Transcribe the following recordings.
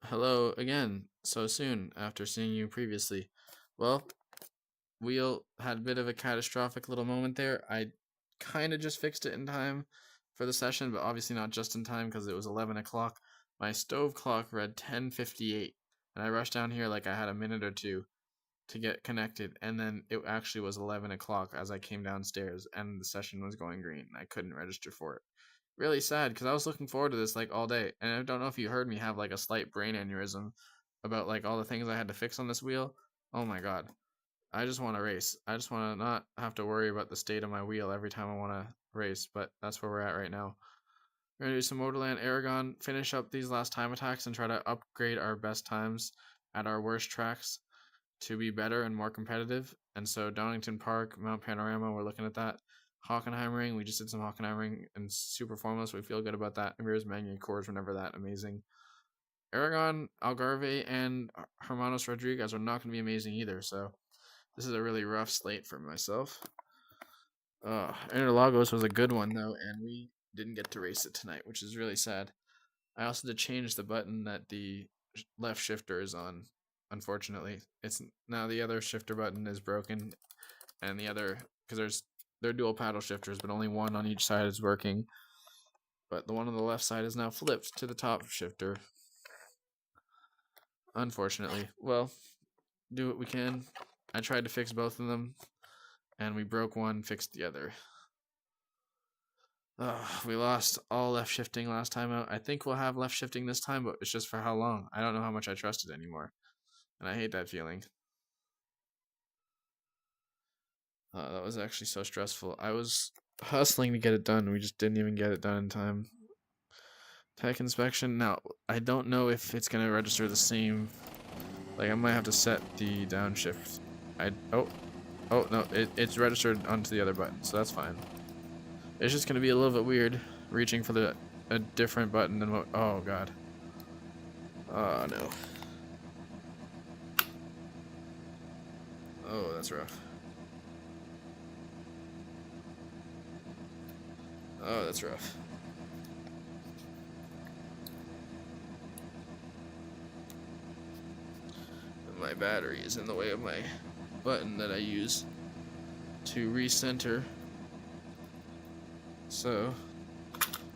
Hello again, so soon after seeing you previously. Well, wheel had a bit of a catastrophic little moment there. I kind of just fixed it in time for the session, but obviously not just in time because it was 11 o'clock. My stove clock read 10:58, and I rushed down here like I had a minute or two to get connected, and then it actually was 11 o'clock as I came downstairs, and the session was going green. I couldn't register for it. Really sad because I was looking forward to this like all day, and I don't know if you heard me have like a slight brain aneurysm about like all the things I had to fix on this wheel. Oh my god, I just want to race. I just want to not have to worry about the state of my wheel every time I want to race. But that's where we're at right now. We're gonna do some Motorland Aragon, finish up these last time attacks, and try to upgrade our best times at our worst tracks to be better and more competitive. And so Donington Park, Mount Panorama, we're looking at that. Hockenheimring, we just did some Hockenheimring and super formless. We feel good about that. Amir's Magna Cores were never that amazing. Aragon, Algarve, and Hermanos Rodriguez are not going to be amazing either. So this is a really rough slate for myself. Interlagos was a good one though, and we didn't get to race it tonight, which is really sad. I also had to change the button that the left shifter is on. Unfortunately, it's now the other shifter button is broken, and the other because they're dual paddle shifters, but only one on each side is working. But the one on the left side is now flipped to the top shifter. Unfortunately, well, do what we can. I tried to fix both of them, and we broke one, fixed the other. We lost all left shifting last time out. I think we'll have left shifting this time, but it's just for how long. I don't know how much I trust it anymore, and I hate that feeling. That was actually so stressful. I was hustling to get it done. We just didn't even get it done in time. Tech inspection. Now, I don't know if it's going to register the same. Like, I might have to set the downshift. Oh, no, it's registered onto the other button, so that's fine. It's just going to be a little bit weird reaching for a different button than what. Oh, God. Oh, no. Oh, that's rough. Oh, that's rough. My battery is in the way of my button that I use to recenter. So,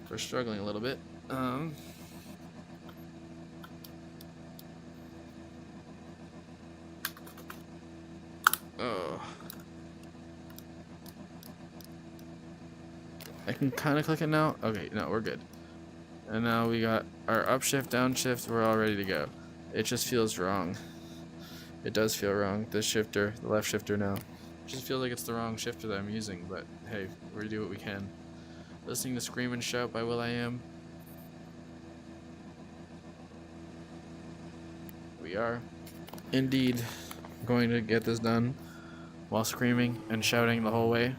we're struggling a little bit. Oh. I can kind of click it now. Okay, no, we're good. And now we got our upshift, downshift. We're all ready to go. It just feels wrong. It does feel wrong. This shifter, the left shifter now. It just feels like it's the wrong shifter that I'm using, but hey, we do what we can. Listening to Scream and Shout by will.i.am. We are indeed going to get this done while screaming and shouting the whole way.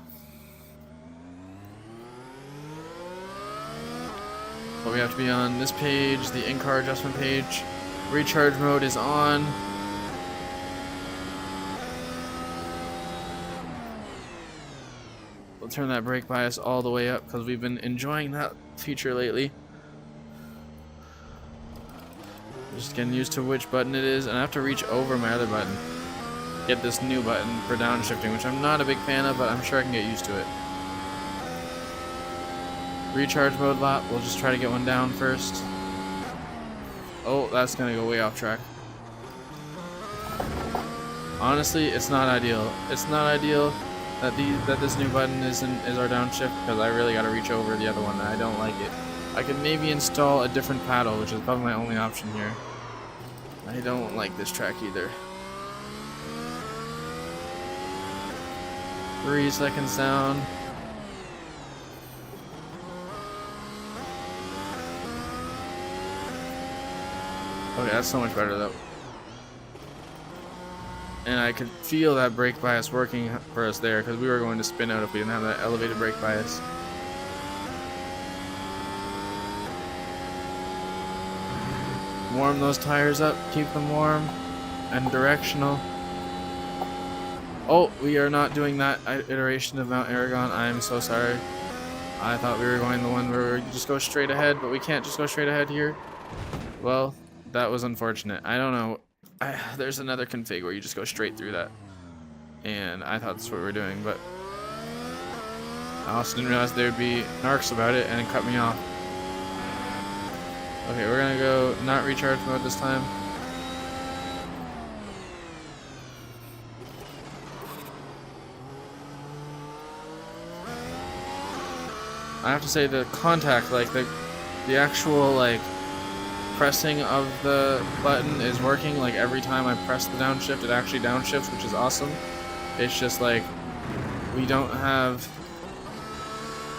But we have to be on this page, the in-car adjustment page. Recharge mode is on. We'll turn that brake bias all the way up because we've been enjoying that feature lately. Just getting used to which button it is, and I have to reach over my other button. Get this new button for downshifting, which I'm not a big fan of, but I'm sure I can get used to it. Recharge mode lap, we'll just try to get one down first. Oh, that's gonna go way off track. Honestly, it's not ideal. It's not ideal that this new button is our downshift because I really gotta reach over the other one and I don't like it. I could maybe install a different paddle, which is probably my only option here. I don't like this track either. 3 seconds down. Okay, that's so much better though. And I could feel that brake bias working for us there because we were going to spin out if we didn't have that elevated brake bias. Warm those tires up, keep them warm and directional. Oh, we are not doing that iteration of Mount Aragon. I am so sorry. I thought we were going the one where we just go straight ahead, but we can't just go straight ahead here. Well, that was unfortunate. I don't know. There's another config where you just go straight through that. And I thought that's what we were doing, but I also didn't realize there would be narcs about it and it cut me off. Okay, we're gonna go not recharge mode this time. I have to say the contact, like the actual like pressing of the button is working. Like every time I press the downshift, it actually downshifts, which is awesome. It's just like we don't have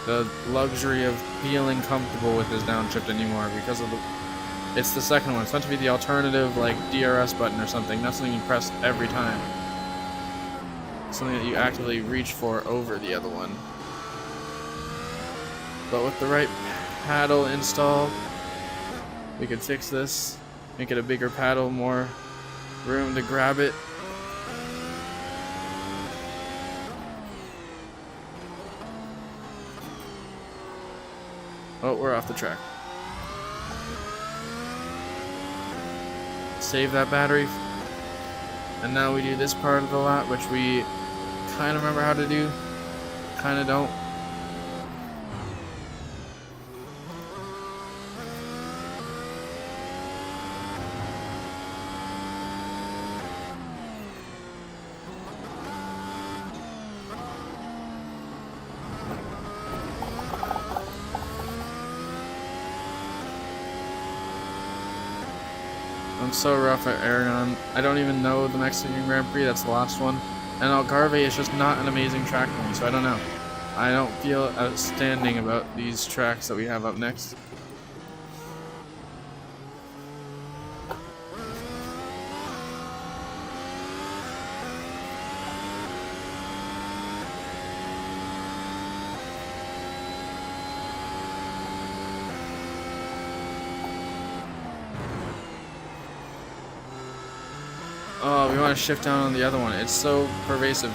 the luxury of feeling comfortable with this downshift anymore because of it's the second one. It's meant to be the alternative like DRS button or something, not something you press every time. It's something that you actively reach for over the other one. But with the right paddle installed, we could fix this, make it a bigger paddle, more room to grab it. Oh, we're off the track. Save that battery. And now we do this part of the lap, which we kind of remember how to do, kind of don't. I'm so rough at Aragon. I don't even know the Mexican Grand Prix, that's the last one. And Algarve is just not an amazing track for me, so I don't know. I don't feel outstanding about these tracks that we have up next. Oh, we want to shift down on the other one. It's so pervasive.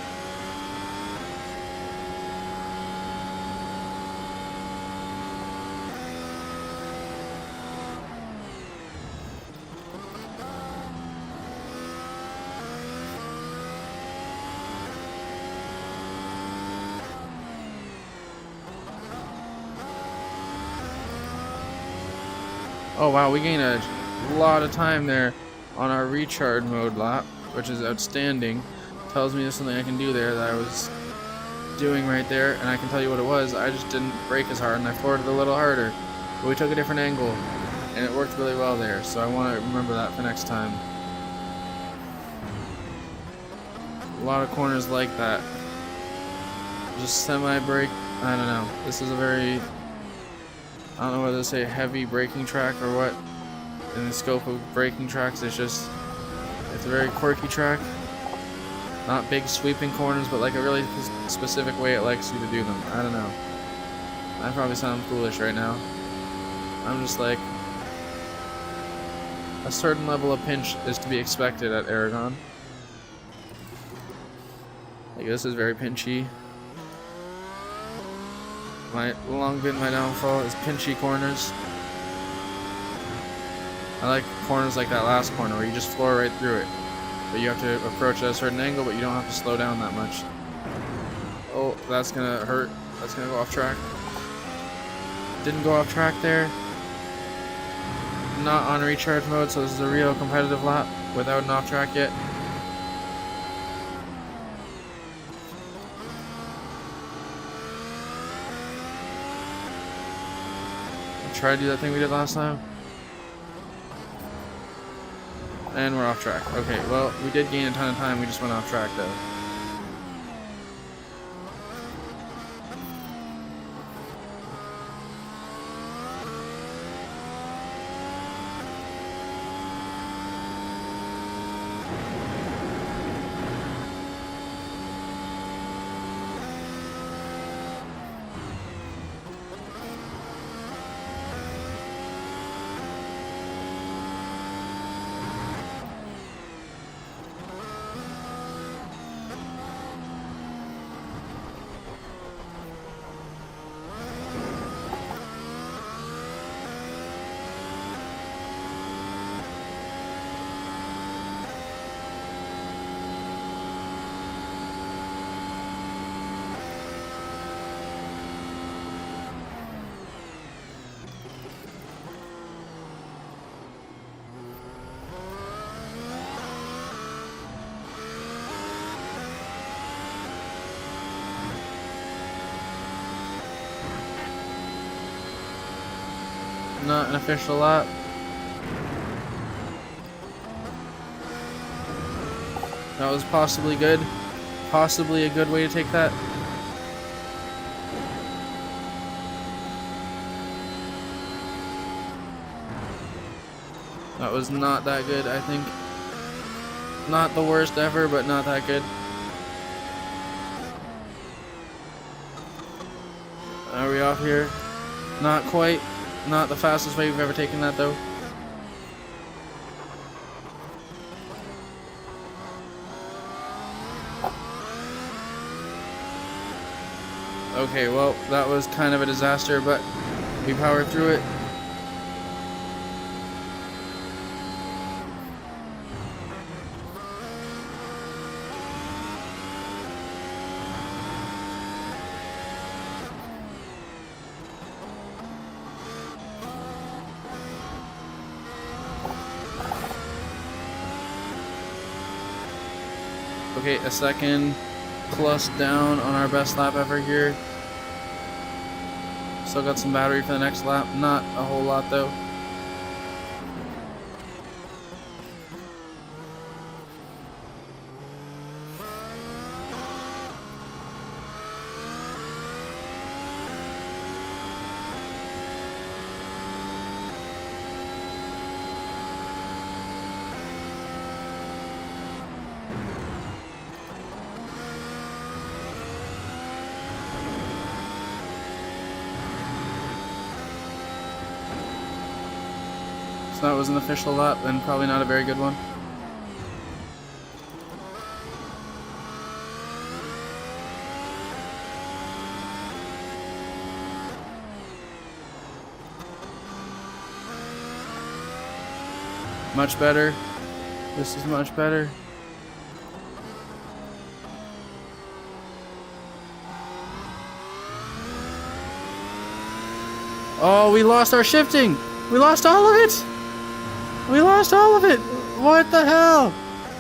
Oh wow, we gained a lot of time there on our recharge mode lap, which is outstanding. Tells me there's something I can do there that I was doing right there, and I can tell you what it was. I just didn't brake as hard and I floored it a little harder. But we took a different angle and it worked really well there, so I want to remember that for next time. A lot of corners like that. Just semi-brake, I don't know. This is a very, I don't know whether to say heavy braking track or what. In the scope of braking tracks, it's a very quirky track. Not big sweeping corners, but like a really specific way it likes you to do them. I don't know. I probably sound foolish right now. I'm just like, a certain level of pinch is to be expected at Aragon. Like this is very pinchy. My long been my downfall is pinchy corners. I like corners like that last corner where you just floor right through it. But you have to approach at a certain angle, but you don't have to slow down that much. Oh, that's gonna hurt. That's gonna go off track. Didn't go off track there. Not on recharge mode, so this is a real competitive lap without an off track yet. Try to do that thing we did last time. And we're off track. Okay, well, we did gain a ton of time, we just went off track though. not an official lap. That was possibly good. Possibly a good way to take that. That was not that good, I think. Not the worst ever, but not that good. Are we off here? Not quite. Not the fastest way we've ever taken that, though. Okay, well, that was kind of a disaster, but we powered through it. Okay, a second plus down on our best lap ever here. Still got some battery for the next lap. Not a whole lot though. So that was an official lap and probably not a very good one. Much better. This is much better. Oh, we lost our shifting! We lost all of it! We lost all of it! What the hell?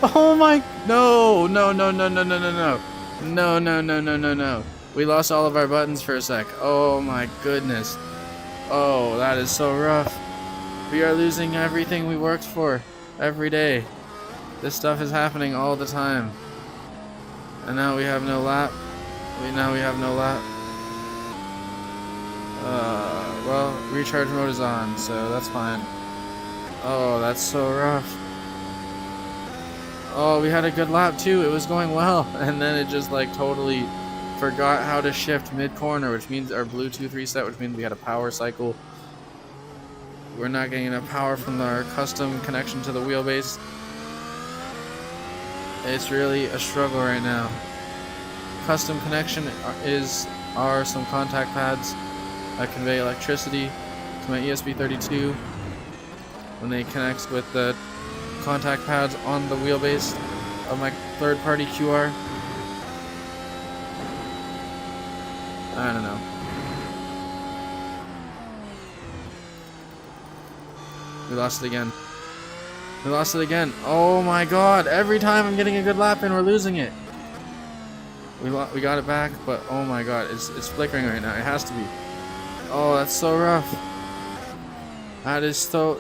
Oh my... No, no, no, no, no, no, no, no. No, no, no, no, no, no. We lost all of our buttons for a sec. Oh my goodness. Oh, that is so rough. We are losing everything we worked for every day. This stuff is happening all the time. And now we have no lap. Now we have no lap. Well, recharge mode is on, so that's fine. Oh, that's so rough. Oh, we had a good lap too. It was going well, and then it just like totally forgot how to shift mid-corner, which means our Bluetooth reset, which means we had a power cycle. We're not getting enough power from our custom connection to the wheelbase. It's really a struggle right now. Custom connection are some contact pads that convey electricity to my ESP32 when they connect with the contact pads on the wheelbase of my third-party QR. I don't know. We lost it again. We lost it again. Oh my god, every time I'm getting a good lap in, we're losing it. We got it back, but oh my god, it's flickering right now. It has to be. Oh, that's so rough. That is so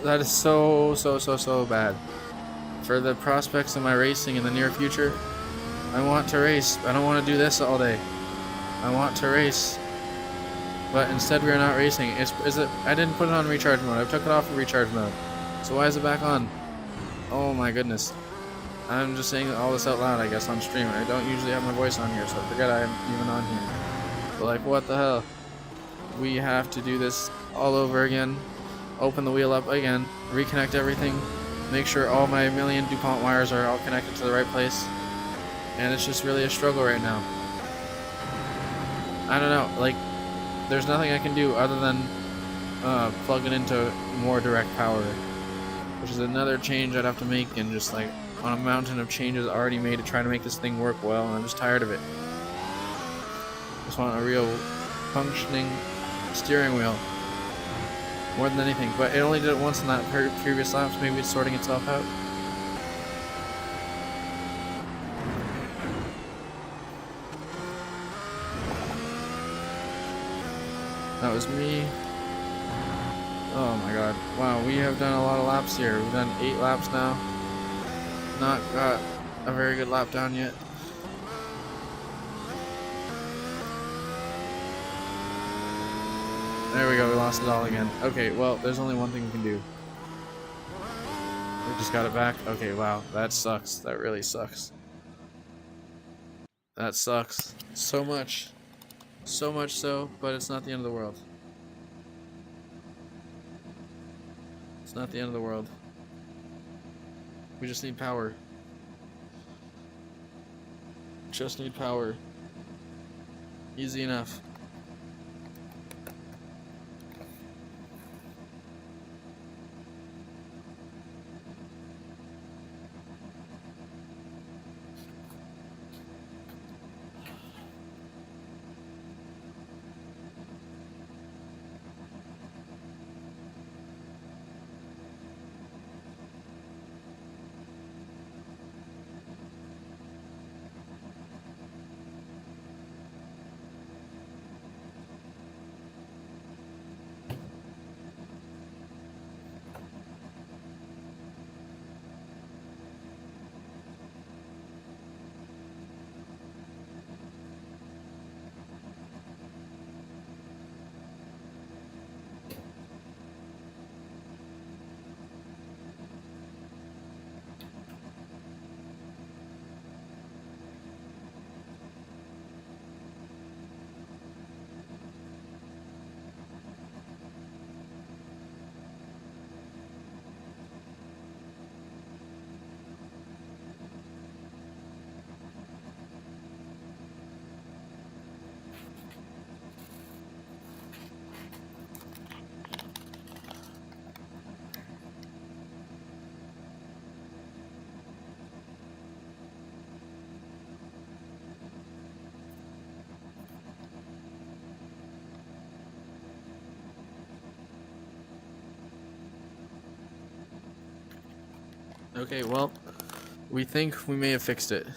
bad. For the prospects of my racing in the near future, I want to race. I don't want to do this all day. I want to race. But instead we are not racing. I didn't put it on recharge mode. I took it off of recharge mode. So why is it back on? Oh my goodness. I'm just saying all this out loud, I guess, on stream. I don't usually have my voice on here, so I forget I'm even on here. But like, what the hell? We have to do this all over again. Open the wheel up again. Reconnect everything. Make sure all my million DuPont wires are all connected to the right place. And it's just really a struggle right now. I don't know, like, there's nothing I can do other than plug it into more direct power. Which is another change I'd have to make, and just like on a mountain of changes already made to try to make this thing work well, and I'm just tired of it. Just want a real functioning steering wheel. More than anything, but it only did it once in that previous lap, so maybe it's sorting itself out. That was me. Oh my god. Wow, we have done a lot of laps here. We've done 8 laps now. Not got a very good lap down yet. There we go, we lost it all again. Okay, well, there's only one thing we can do. We just got it back. Okay, wow, that sucks. That really sucks. That sucks. So much. So much so, but it's not the end of the world. It's not the end of the world. We just need power. Just need power. Easy enough. Okay, well, we think we may have fixed it.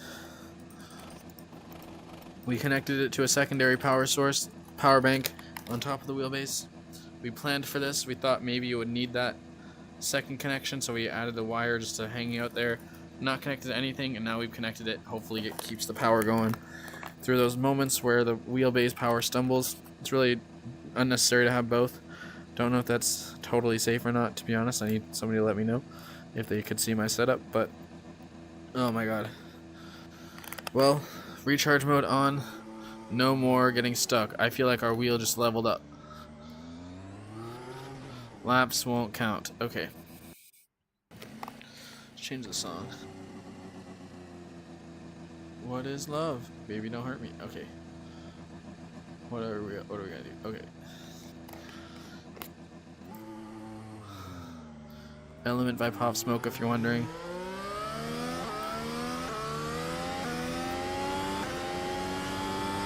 We connected it to a secondary power source, power bank, on top of the wheelbase. We planned for this. We thought maybe you would need that second connection, so we added the wire just to hanging out there. Not connected to anything, and now we've connected it. Hopefully it keeps the power going through those moments where the wheelbase power stumbles. It's really unnecessary to have both. Don't know if that's totally safe or not, to be honest. I need somebody to let me know if they could see my setup, but oh my god. Well, recharge mode on. No more getting stuck. I feel like our wheel just leveled up. Laps won't count. Okay. Let's change the song. What is love? Baby, don't hurt me. Okay. What are we gonna do? Okay. Element by Pop Smoke, if you're wondering.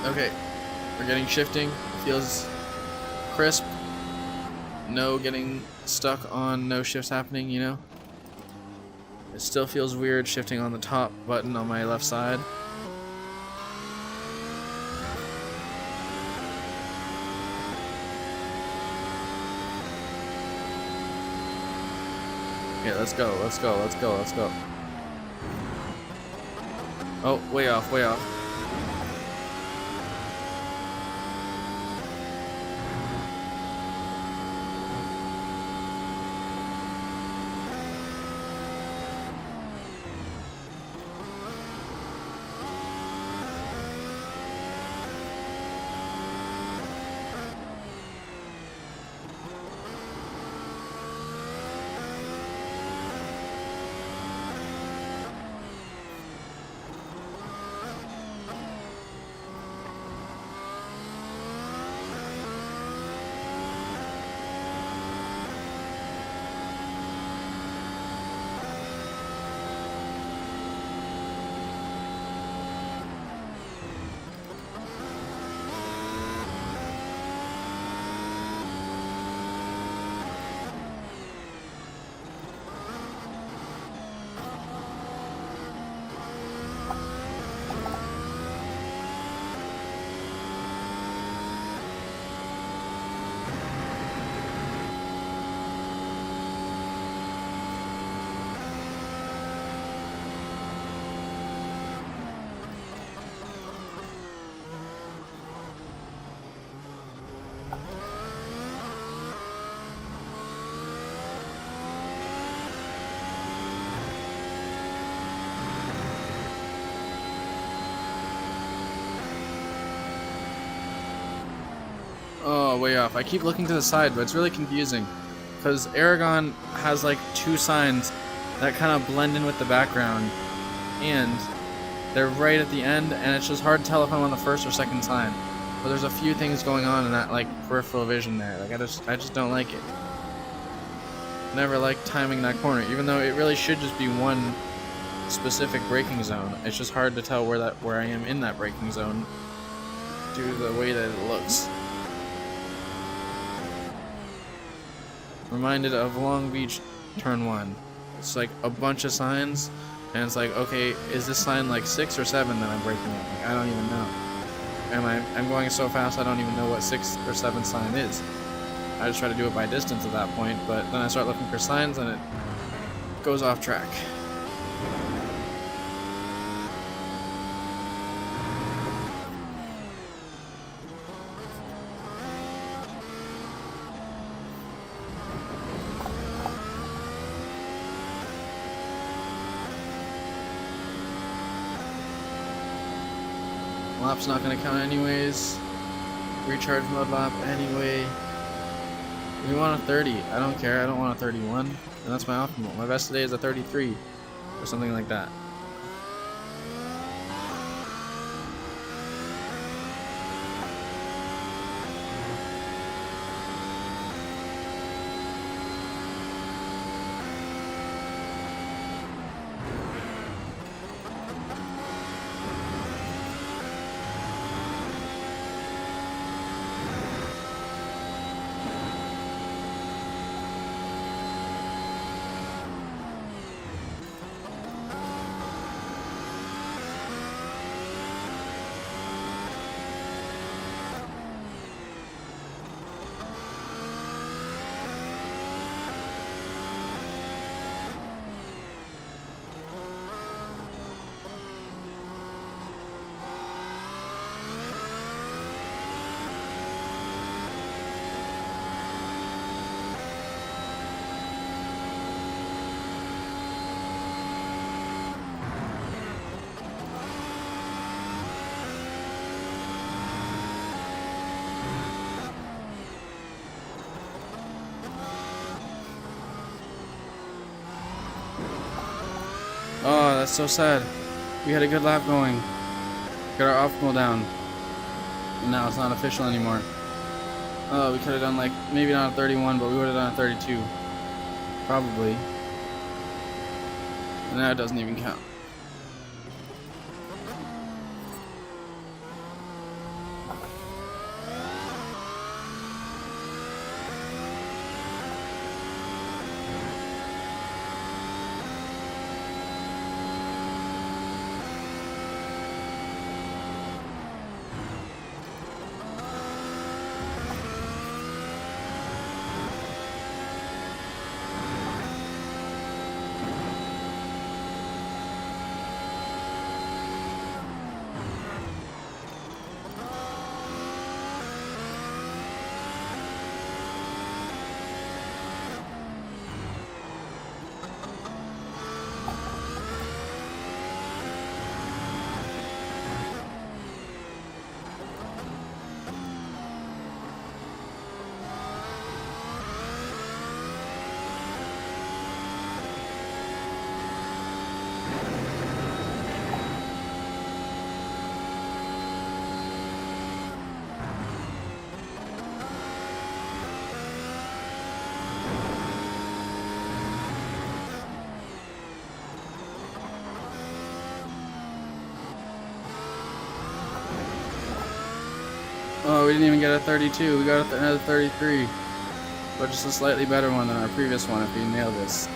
Okay, we're getting shifting. Feels crisp. No getting stuck on no shifts happening, you know? It still feels weird shifting on the top button on my left side. Okay, let's go, let's go, let's go, let's go. Oh, way off, way off. Oh, way off. I keep looking to the side, but it's really confusing. Because Aragon has like two signs that kind of blend in with the background. And they're right at the end, and it's just hard to tell if I'm on the first or second sign. But there's a few things going on in that like peripheral vision there. Like I just don't like it. Never like timing that corner, even though it really should just be one specific braking zone. It's just hard to tell where I am in that braking zone due to the way that it looks. Reminded of Long Beach turn 1. It's like a bunch of signs, and it's like, okay, is this sign like 6 or 7 that I'm braking at? Like, I don't even know. And I'm going so fast I don't even know what 6 or 7 sign is. I just try to do it by distance at that point, but then I start looking for signs and it goes off track. Lap's not going to count anyways. Recharge mode lap anyway. We want a 30. I don't care. I don't want a 31. And that's my optimal. My best today is a 33 or something like that. Oh, that's so sad. We had a good lap going. Got our optimal down. And now it's not official anymore. Oh, we could have done like, maybe not a 31, but we would have done a 32. Probably. And now it doesn't even count. Oh, we didn't even get a 32. We got another 33. But just a slightly better one than our previous one if we nail this.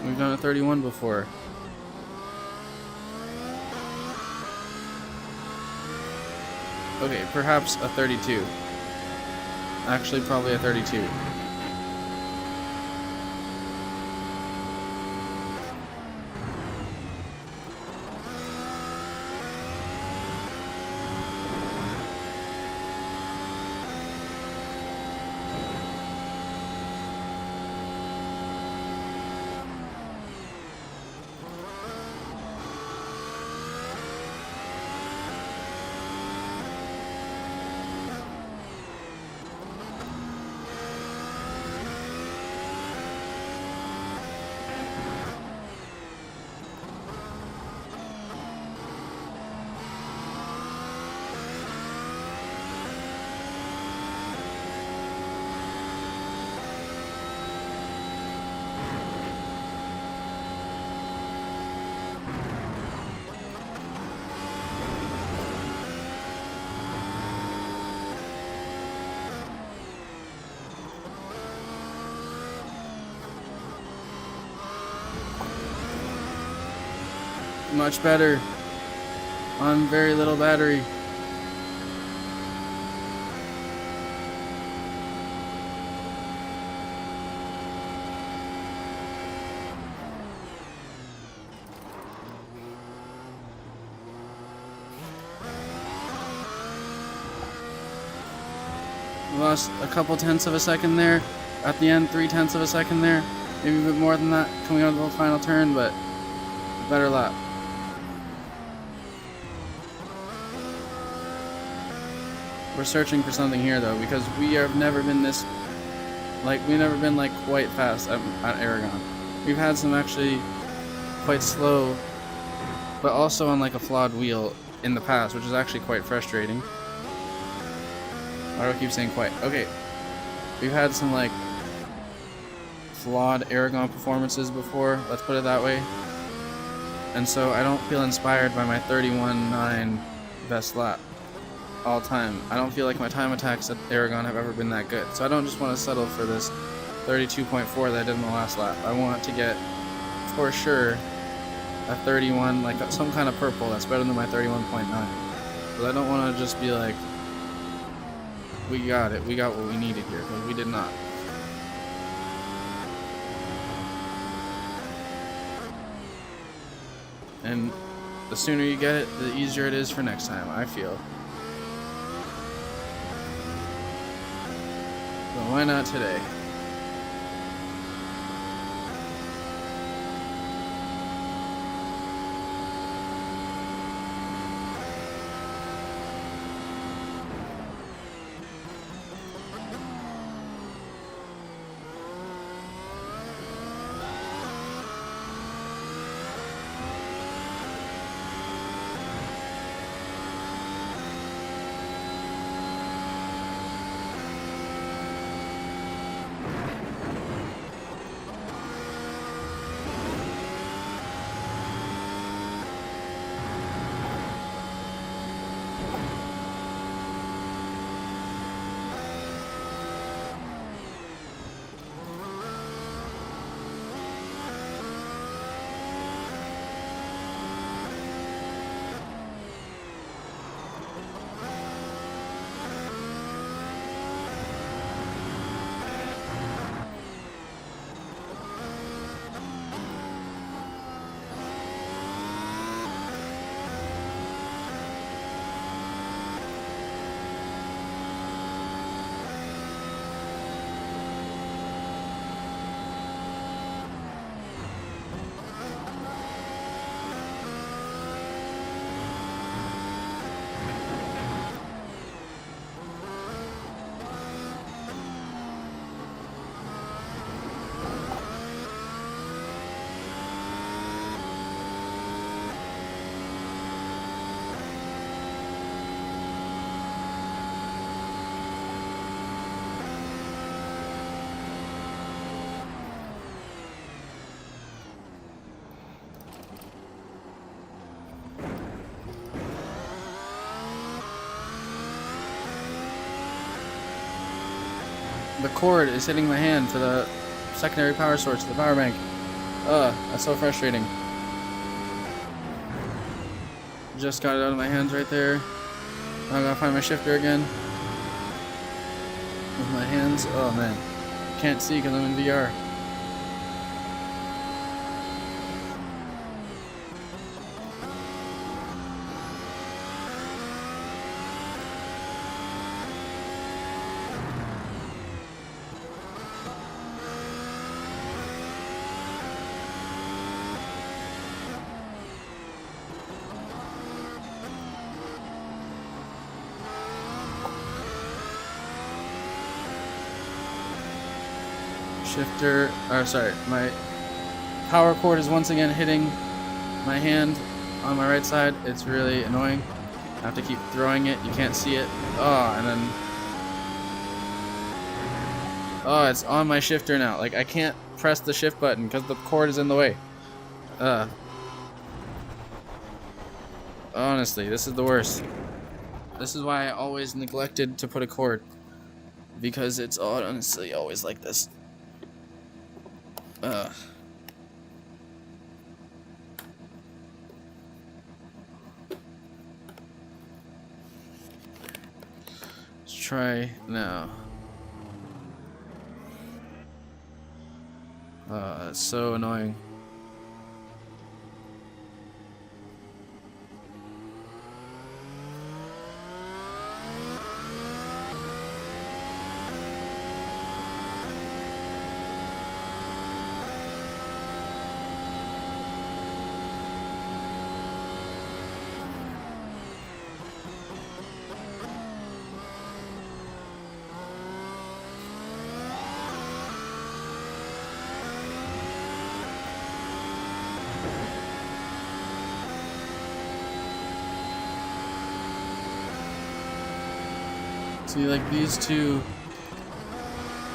We've done a 31 before. Okay, perhaps a 32. Actually, probably a 32. Much better. On very little battery. Lost a couple tenths of a second there. At the end, 3/10 of a second there. Maybe a bit more than that coming out of the final turn, but a better lap. We're searching for something here though, because we have never been this, we've never been quite fast at Aragon. We've had some actually quite slow, but also on a flawed wheel in the past, which is actually quite frustrating. Why do I keep saying quite? Okay, we've had some flawed Aragon performances before, let's put it that way. And so I don't feel inspired by my 31.9 best lap all time. I don't feel like my time attacks at Aragon have ever been that good. So I don't just want to settle for this 32.4 that I did in the last lap. I want to get, for sure, a 31, some kind of purple that's better than my 31.9. But I don't want to just be like, we got it, we got what we needed here, because we did not. And the sooner you get it, the easier it is for next time, I feel. So why not today? The cord is hitting my hand to the secondary power source, the power bank. That's so frustrating. Just got it out of my hands right there. Now I gotta find my shifter again. With my hands, oh man. Can't see because I'm in VR. Shifter, or sorry, my power cord is once again hitting my hand on my right side. It's really annoying. I have to keep throwing it. You can't see it. Oh, and then, oh, it's on my shifter now. Like, I can't press the shift button because the cord is in the way. Honestly, this is the worst. This is why I always neglected to put a cord, because it's honestly always like this. try now. That's so annoying. See, like these two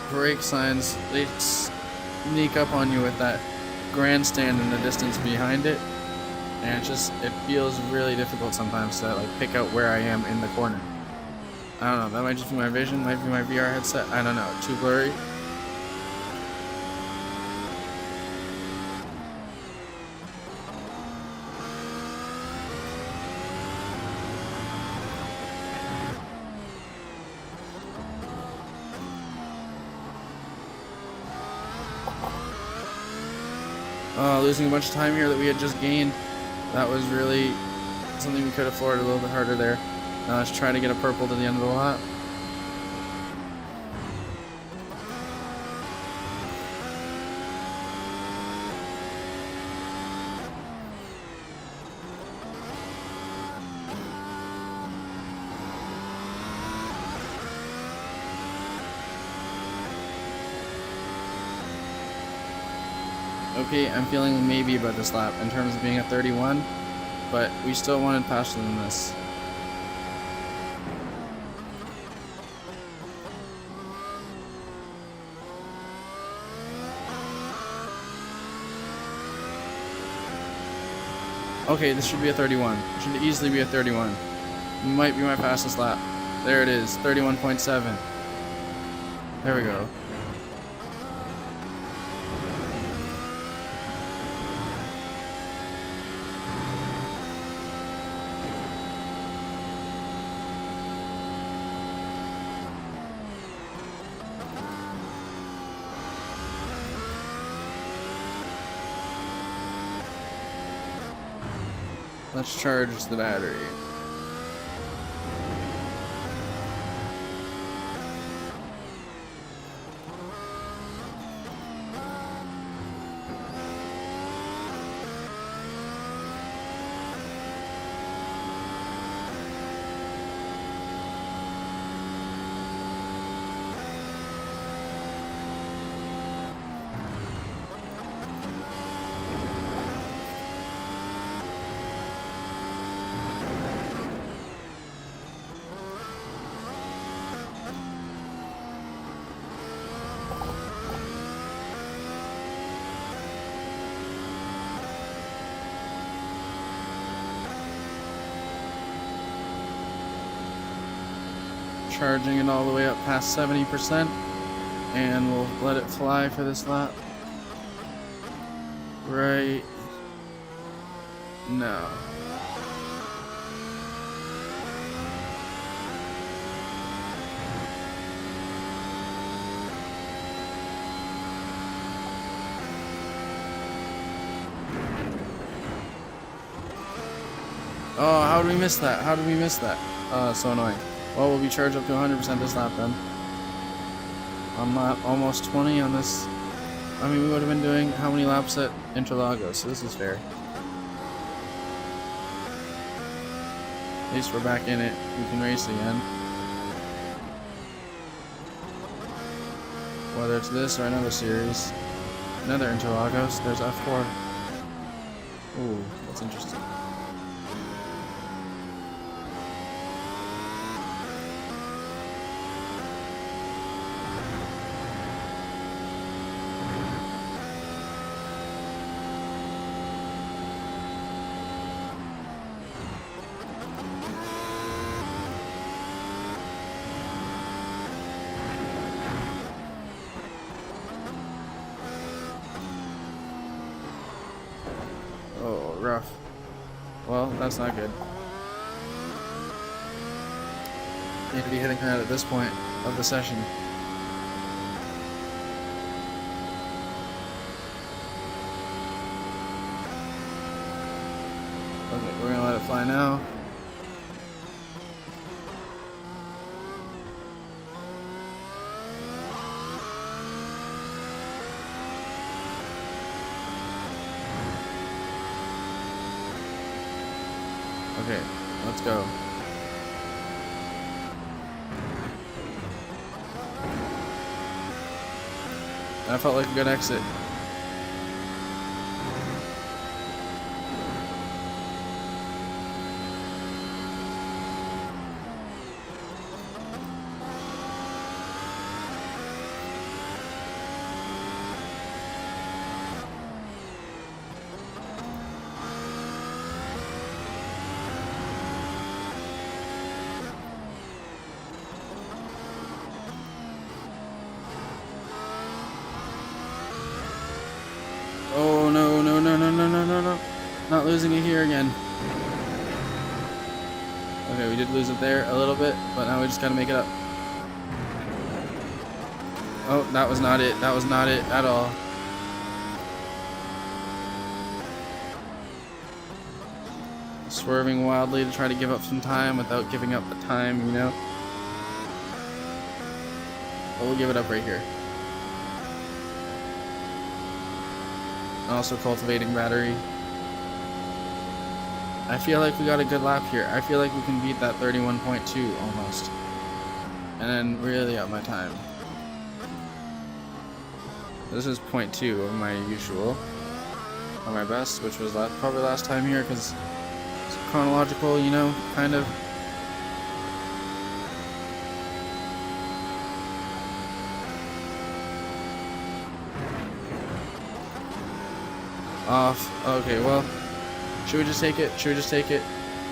brake signs, they sneak up on you with that grandstand in the distance behind it, and it feels really difficult sometimes to like pick out where I am in the corner. I don't know, that might just be my vision, might be my VR headset, I don't know, too blurry. Losing a bunch of time here that we had just gained. That was really something we could afford a little bit harder there. Now let's try to get a purple to the end of the lap. Okay, I'm feeling maybe about this lap in terms of being a 31, but we still wanted faster than this. Okay, this should be a 31. It should easily be a 31. Might be my fastest lap. There it is, 31.7. There we go. Let's charge the battery. Charging it all the way up past 70%, and we'll let it fly for this lap. Right now. Oh, how did we miss that? How did we miss that? Oh, so annoying. Well, we'll be charged up to 100% this lap then. On lap almost 20 on this. I mean, we would have been doing how many laps at Interlagos, so this is fair. At least we're back in it. We can race again. Whether it's this or another series. Another Interlagos. There's F4. Ooh, that's interesting. Rough. Well, that's not good. Need to be hitting that at this point of the session. Okay, we're gonna let it fly now. Okay, let's go. That felt like a good exit. Oh no, no, no, no, no, no, no, no. Not losing it here again. Okay, we did lose it there a little bit, but now we just gotta make it up. Oh, that was not it. That was not it at all. Swerving wildly to try to give up some time without giving up the time, you know? But we'll give it up right here. Also cultivating battery. I feel like we got a good lap here. I feel like we can beat that 31.2 almost. And then really up my time. This is 0.2 of my usual. Or my best, which was probably last time here because it's chronological, you know, kind of. Off. Okay, well, should we just take it? Should we just take it?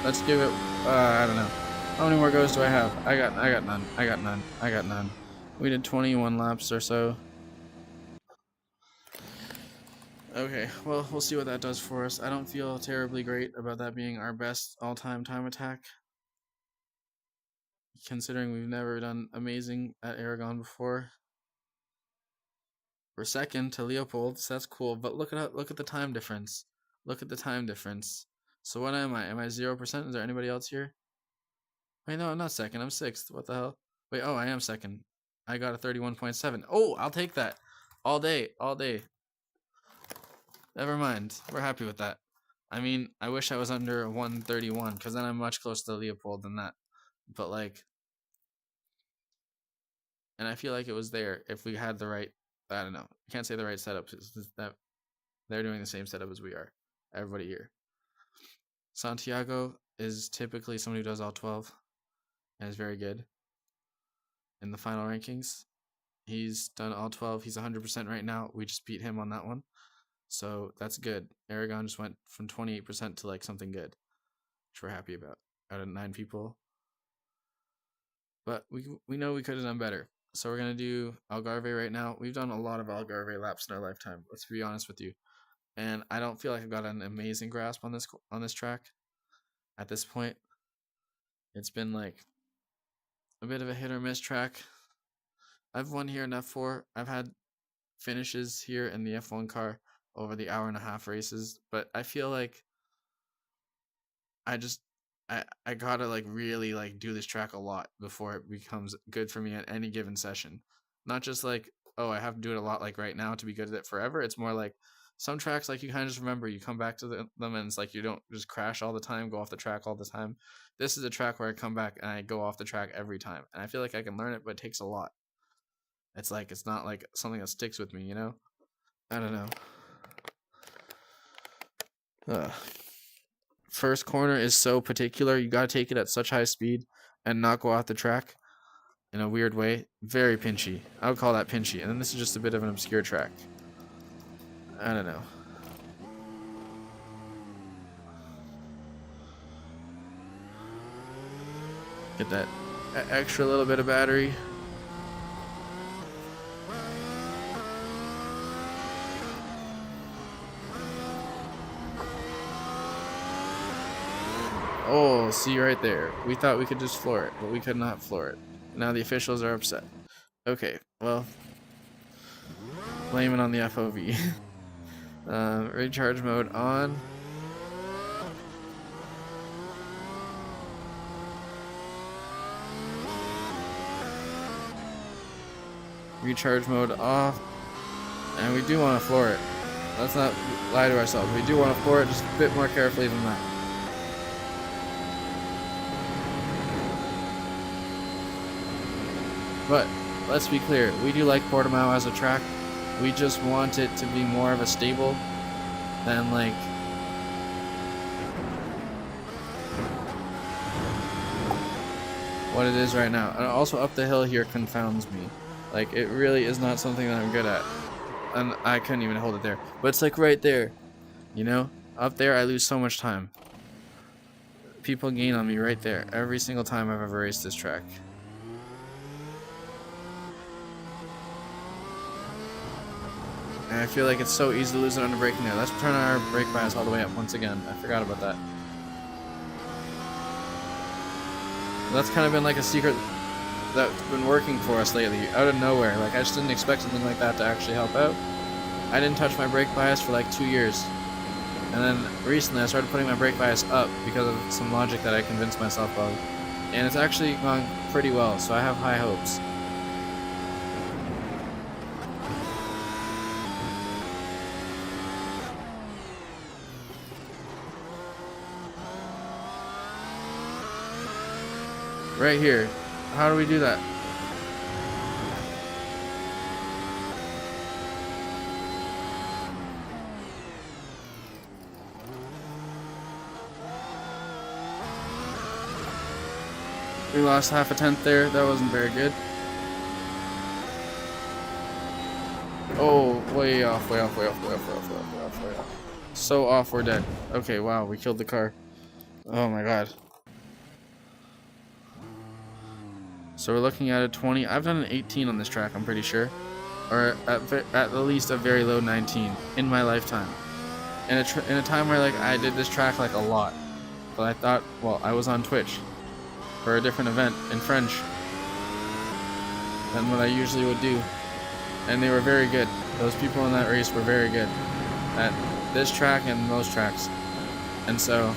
Let's give it, I don't know. How many more goes do I have? I got none. I got none. I got none. We did 21 laps or so. Okay, well, we'll see what that does for us. I don't feel terribly great about that being our best all-time time attack. Considering we've never done amazing at Aragon before. We're second to Leopold, so that's cool. But look at the time difference. Look at the time difference. So what am I? Am I 0%? Is there anybody else here? Wait, no, I'm not second. I'm sixth. What the hell? Wait, oh, I am second. I got a 31.7. Oh, I'll take that. All day, all day. Never mind. We're happy with that. I mean, I wish I was under 131, because then I'm much closer to Leopold than that. But, like, and I feel like it was there if we had the right, I don't know. I can't say the right setup. That they're doing the same setup as we are. Everybody here. Santiago is typically somebody who does all 12 and is very good in the final rankings. He's done all 12. He's 100% right now. We just beat him on that one. So that's good. Aragon just went from 28% to like something good, which we're happy about out of 9 people. But we know we could have done better. So we're going to do Algarve right now. We've done a lot of Algarve laps in our lifetime, let's be honest with you. And I don't feel like I've got an amazing grasp on this track at this point. It's been like a bit of a hit or miss track. I've won here in F4. I've had finishes here in the F1 car over the hour-and-a-half races, but I feel like I gotta like really like do this track a lot before it becomes good for me at any given session. Not just like, oh, I have to do it a lot like right now to be good at it forever. It's more like some tracks, like you kind of just remember, you come back to them and it's like you don't just crash all the time, go off the track all the time. This is a track where I come back and I go off the track every time. And I feel like I can learn it, but it takes a lot. It's like, it's not like something that sticks with me, you know? I don't know. First corner is so particular. You gotta take it at such high speed and not go off the track in a weird way. Very pinchy. I would call that pinchy. And then this is just a bit of an obscure track. I don't know. Get that extra little bit of battery. Oh, see right there. We thought we could just floor it, but we could not floor it. Now the officials are upset. Okay, well, blame it on the FOV. Recharge mode on. Recharge mode off. And we do want to floor it. Let's not lie to ourselves. We do want to floor it just a bit more carefully than that. But let's be clear, we do like Portimao as a track. We just want it to be more of a stable than like what it is right now. And also up the hill here confounds me. Like, it really is not something that I'm good at. And I couldn't even hold it there. But it's like right there, you know? Up there I lose so much time. People gain on me right there every single time I've ever raced this track. And I feel like it's so easy to lose it under braking there. Let's turn our brake bias all the way up once again. I forgot about that. That's kind of been like a secret that's been working for us lately, out of nowhere. Like, I just didn't expect something like that to actually help out. I didn't touch my brake bias for like 2 years. And then recently I started putting my brake bias up because of some logic that I convinced myself of. And it's actually gone pretty well, so I have high hopes. Right here. How do we do that? We lost half a tenth there. That wasn't very good. Oh, way off, way off, way off, way off, way off, way off, way off, way off. So off, we're dead. Okay, wow, we killed the car. Oh my god. So we're looking at a 20. I've done an 18 on this track, I'm pretty sure. Or at the least a very low 19 in my lifetime. In a time where like I did this track like a lot. But I thought, well, I was on Twitch for a different event in French than what I usually would do. And they were very good. Those people in that race were very good at this track and most tracks. And so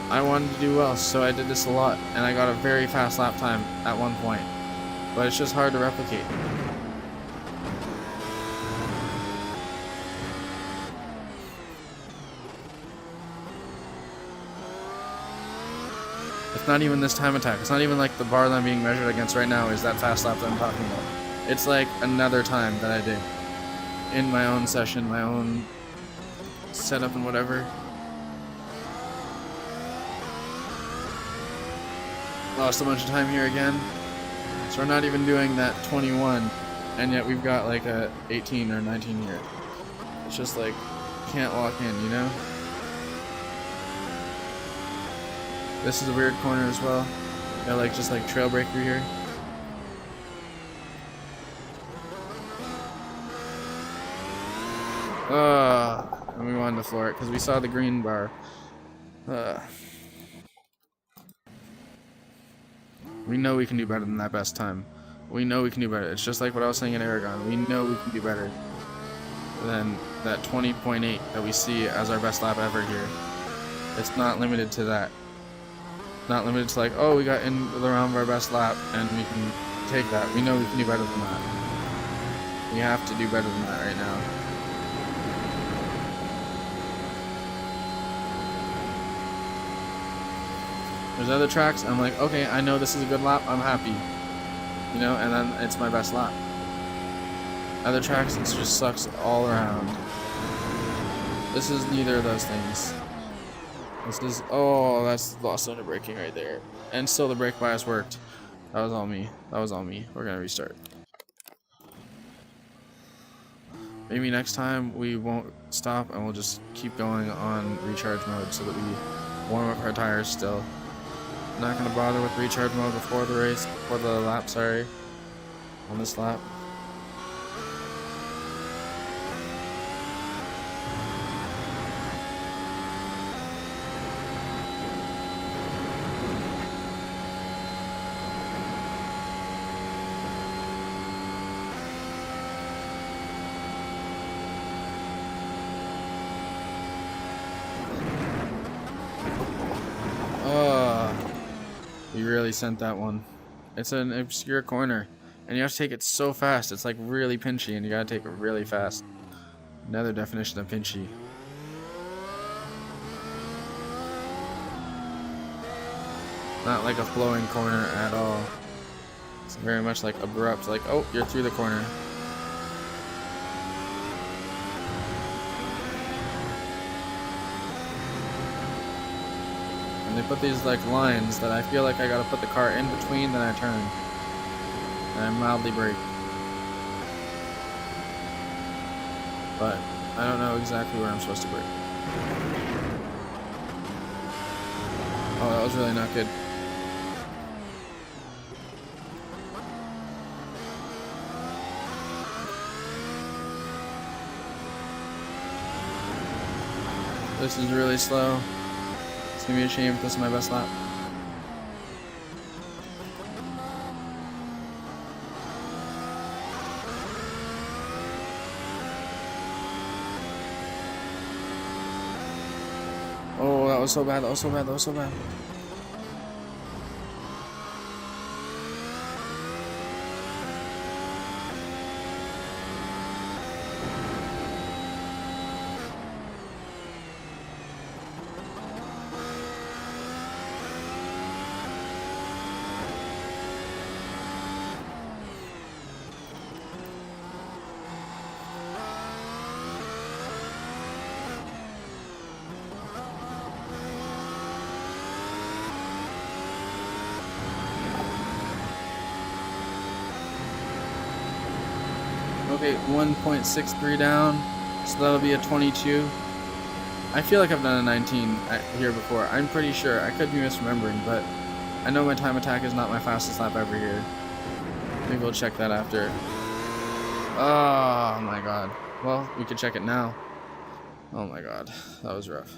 I wanted to do well, so I did this a lot, and I got a very fast lap time at one point, but it's just hard to replicate. It's not even this time attack. It's not even like the bar that I'm being measured against right now is that fast lap that I'm talking about. It's like another time that I did in my own session, my own setup and whatever. Lost a bunch of time here again. So we're not even doing that 21, and yet we've got like a 18 or 19 here. It's just like, can't walk in, you know? This is a weird corner as well. Got like just like trail break through here. And we wanted to floor it because we saw the green bar. We know we can do better than that best time. We know we can do better. It's just like what I was saying in Aragon. We know we can do better than that 20.8 that we see as our best lap ever here. It's not limited to that. Not limited to like, oh, we got in the round of our best lap and we can take that. We know we can do better than that. We have to do better than that right now. There's other tracks, I'm like, okay, I know this is a good lap, I'm happy. You know, and then it's my best lap. Other tracks, it just sucks all around. This is neither of those things. This is, oh, that's lost under braking right there. And still the brake bias worked. That was all me. That was all me. We're gonna restart. Maybe next time we won't stop and we'll just keep going on recharge mode so that we warm up our tires still. Not gonna bother with recharge mode before the race, before the lap, sorry. On this lap. really sent that one. It's an obscure corner, and you have to take it so fast. It's like really pinchy, and you gotta take it really fast. Another definition of pinchy. Not like a flowing corner at all. It's very much like abrupt, like, oh, you're through the corner. And they put these like lines that I feel like I gotta put the car in between, then I turn. And I mildly brake. But I don't know exactly where I'm supposed to brake. Oh, that was really not good. This is really slow. It's gonna be a shame if this is my best lap. Oh, that was so bad, that was so bad, that was so bad. Okay, 1.63 down, so that'll be a 22. I feel like I've done a 19 here before. I'm pretty sure. I could be misremembering, but I know my time attack is not my fastest lap ever here. Maybe we'll check that after. Oh my god. Well, we could check it now. Oh my god, that was rough.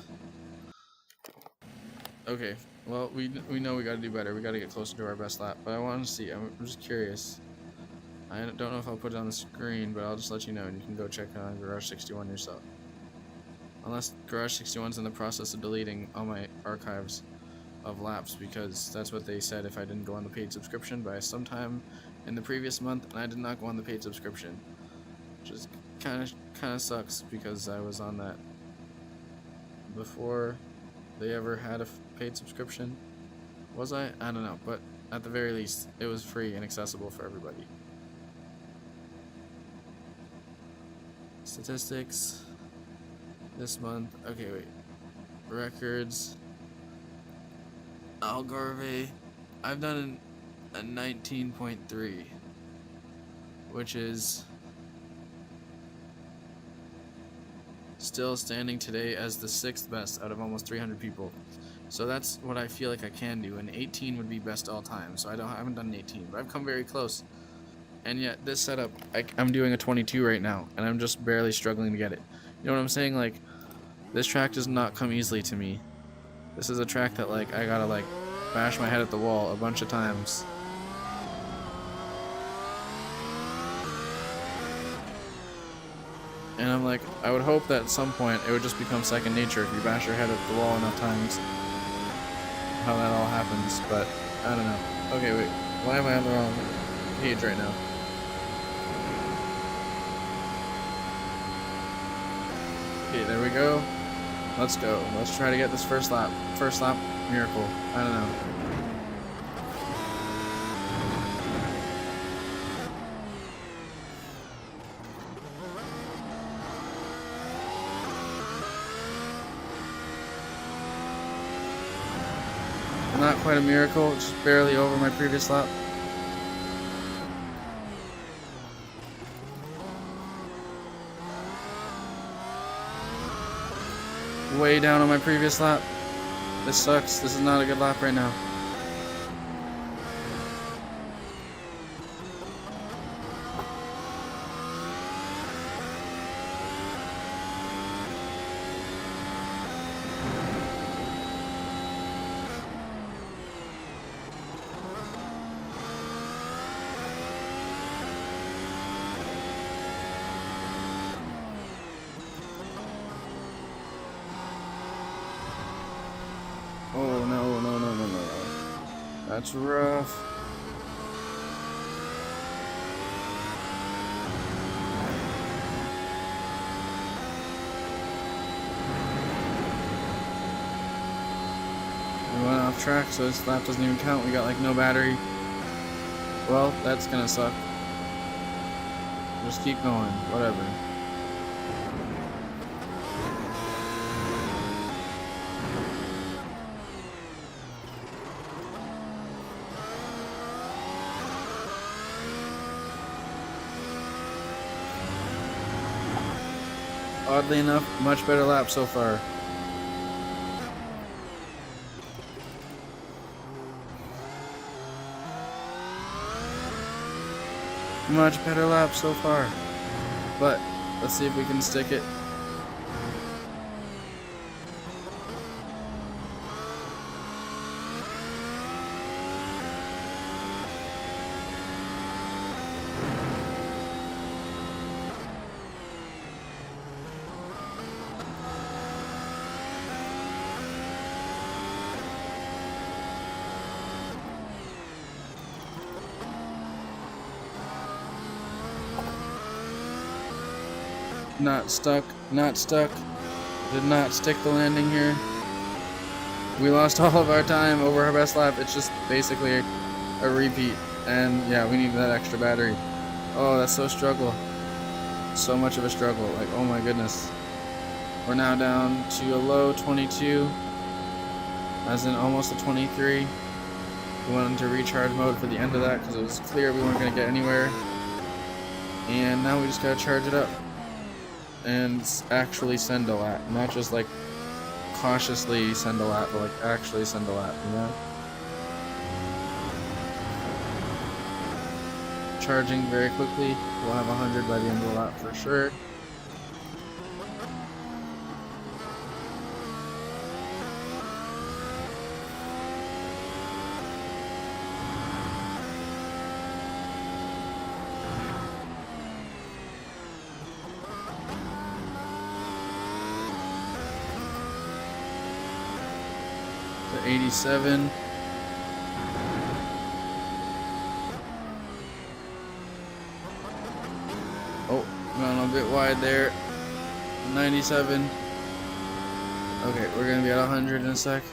Okay, well, we know we gotta do better. We gotta get closer to our best lap, but I want to see. I'm just curious. I don't know if I'll put it on the screen, but I'll just let you know, and you can go check on Garage 61 yourself. Unless Garage 61's in the process of deleting all my archives of laps, because that's what they said if I didn't go on the paid subscription by sometime in the previous month, and I did not go on the paid subscription, which is kind of sucks, because I was on that before they ever had a paid subscription. Was I? I don't know, but at the very least, it was free and accessible for everybody. Statistics this month. Okay, wait. Records. Algarve. I've done a 19.3, which is still standing today as the 6th best out of almost 300 people. So that's what I feel like I can do. An 18 would be best all time. So I haven't done an 18, but I've come very close. And yet this setup, I'm doing a 22 right now, and I'm just barely struggling to get it. You know what I'm saying? Like, this track does not come easily to me. This is a track that, like, I gotta, like, bash my head at the wall a bunch of times. And I'm like, I would hope that at some point it would just become second nature if you bash your head at the wall enough times. How that all happens, but I don't know. Okay, wait. Why am I on the wrong page right now? Okay, there we go. Let's go. Let's try to get this first lap. First lap miracle. I don't know. Not quite a miracle, just barely over my previous lap. Way down on my previous lap. This sucks. This is not a good lap right now. Oh, no. That's rough. We went off track, so this lap doesn't even count. We got like no battery. Well, that's gonna suck. Just keep going, whatever. Oddly enough, much better lap so far. Much better lap so far. But let's see if we can stick it. Not stuck, not stuck. Did not stick the landing here. We lost all of our time over our best lap. It's just basically a repeat. And yeah, we need that extra battery. Oh, that's so struggle. So much of a struggle. Like, oh my goodness. We're now down to a low 22. As in almost a 23. We went into recharge mode for the end of that because it was clear we weren't going to get anywhere. And now we just got to charge it up. And actually send a lap, not just like cautiously send a lap, but like actually send a lap, you know? Charging very quickly. We'll have 100 by the end of the lap for sure. To 87. Oh, gone a bit wide there. 97. Okay, we're gonna be at 100 in a sec.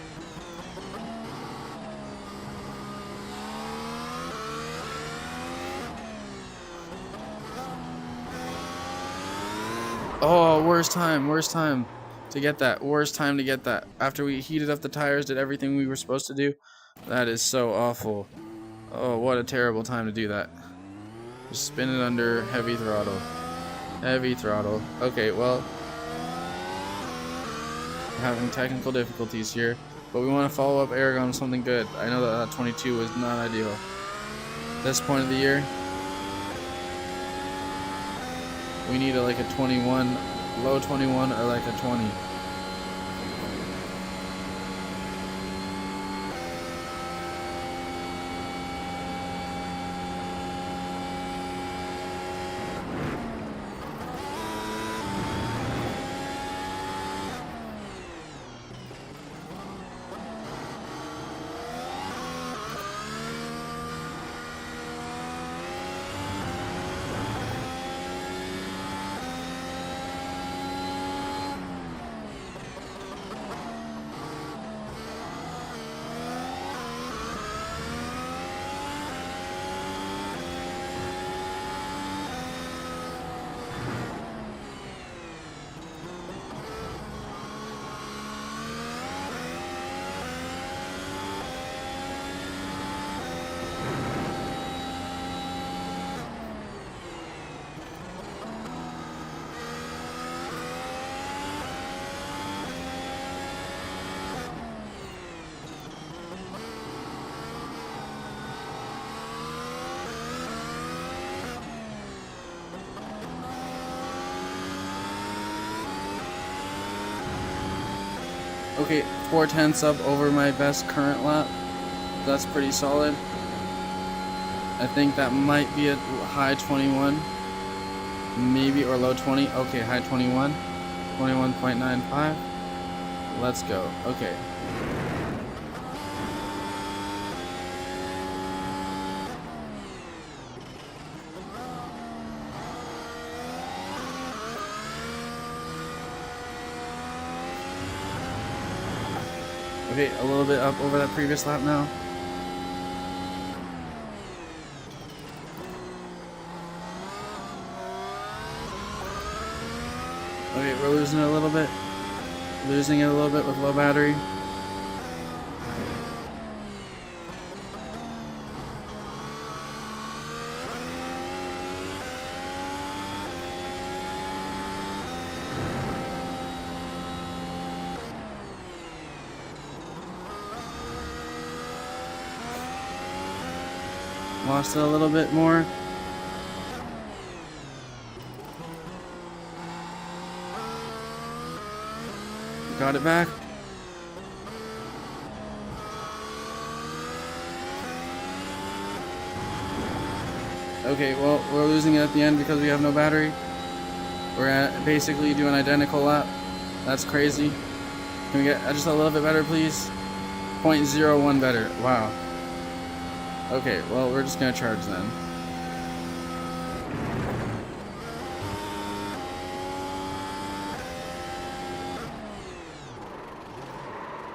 Oh, worst time to get that. Worst time to get that. After we heated up the tires, did everything we were supposed to do. That is so awful. Oh, what a terrible time to do that. Just spin it under heavy throttle. Heavy throttle. Okay, well, we're having technical difficulties here, but we want to follow up Aragon with something good. I know that 22 was not ideal. This point of the year, we need like a 21, low 21 or like a 20. Okay, 4/10 up over my best current lap. That's pretty solid. I think that might be a high 21, maybe, or low 20. Okay, high 21, 21.95. Let's go. Okay. Okay, a little bit up over that previous lap now. Okay, we're losing it a little bit. Losing it a little bit with low battery. Lost it a little bit more. Got it back. Okay, well, we're losing it at the end because we have no battery. We're at basically doing identical lap. That's crazy. Can we get just a little bit better, please? 0.01 better. Wow. Okay, well, we're just gonna charge then.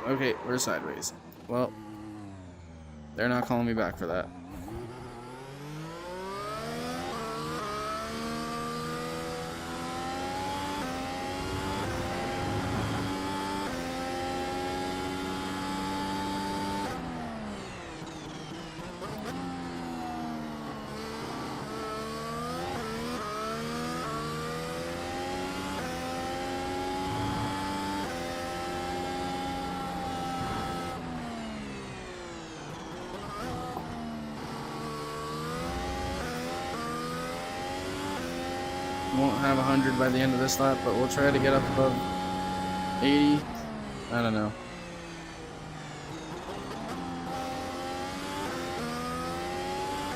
Okay, we're sideways. Well, they're not calling me back for that. Won't have 100 by the end of this lap, but we'll try to get up above 80. I don't know.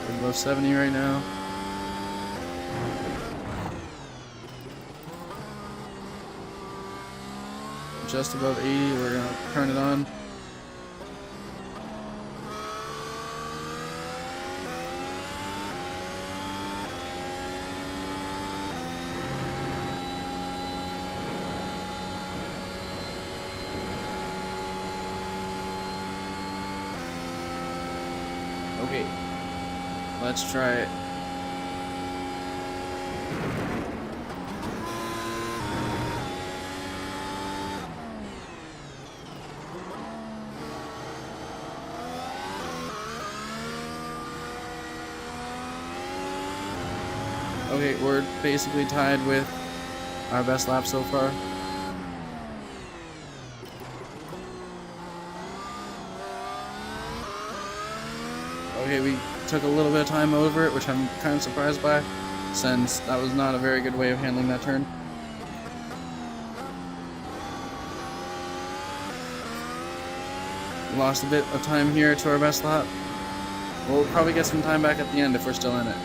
We're above 70 right now. Just above 80, we're gonna turn it on. Okay, let's try it. Okay, we're basically tied with our best lap so far. Okay, we took a little bit of time over it, which I'm kind of surprised by, since that was not a very good way of handling that turn. We lost a bit of time here to our best lap. We'll probably get some time back at the end if we're still in it.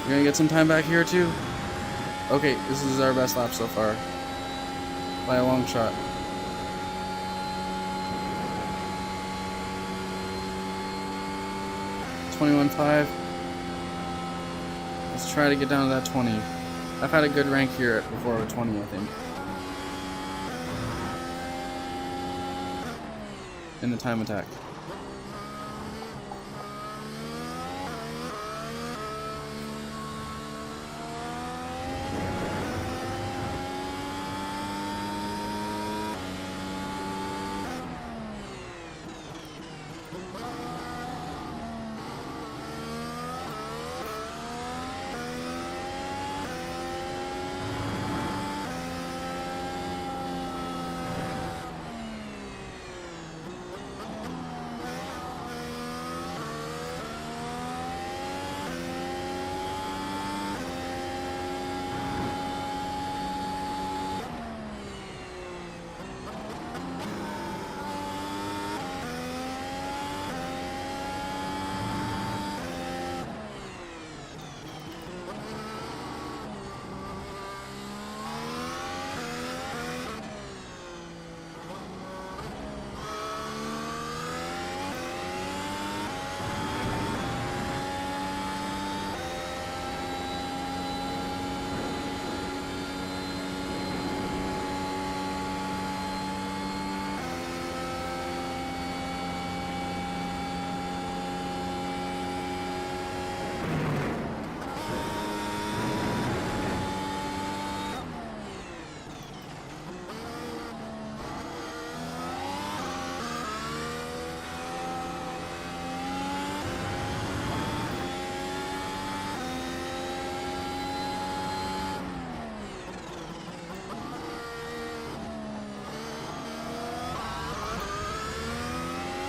We're gonna get some time back here too. Okay, this is our best lap so far. By a long shot. .21.5. Let's try to get down to that 20. I've had a good rank here before with 20, I think. In the time attack.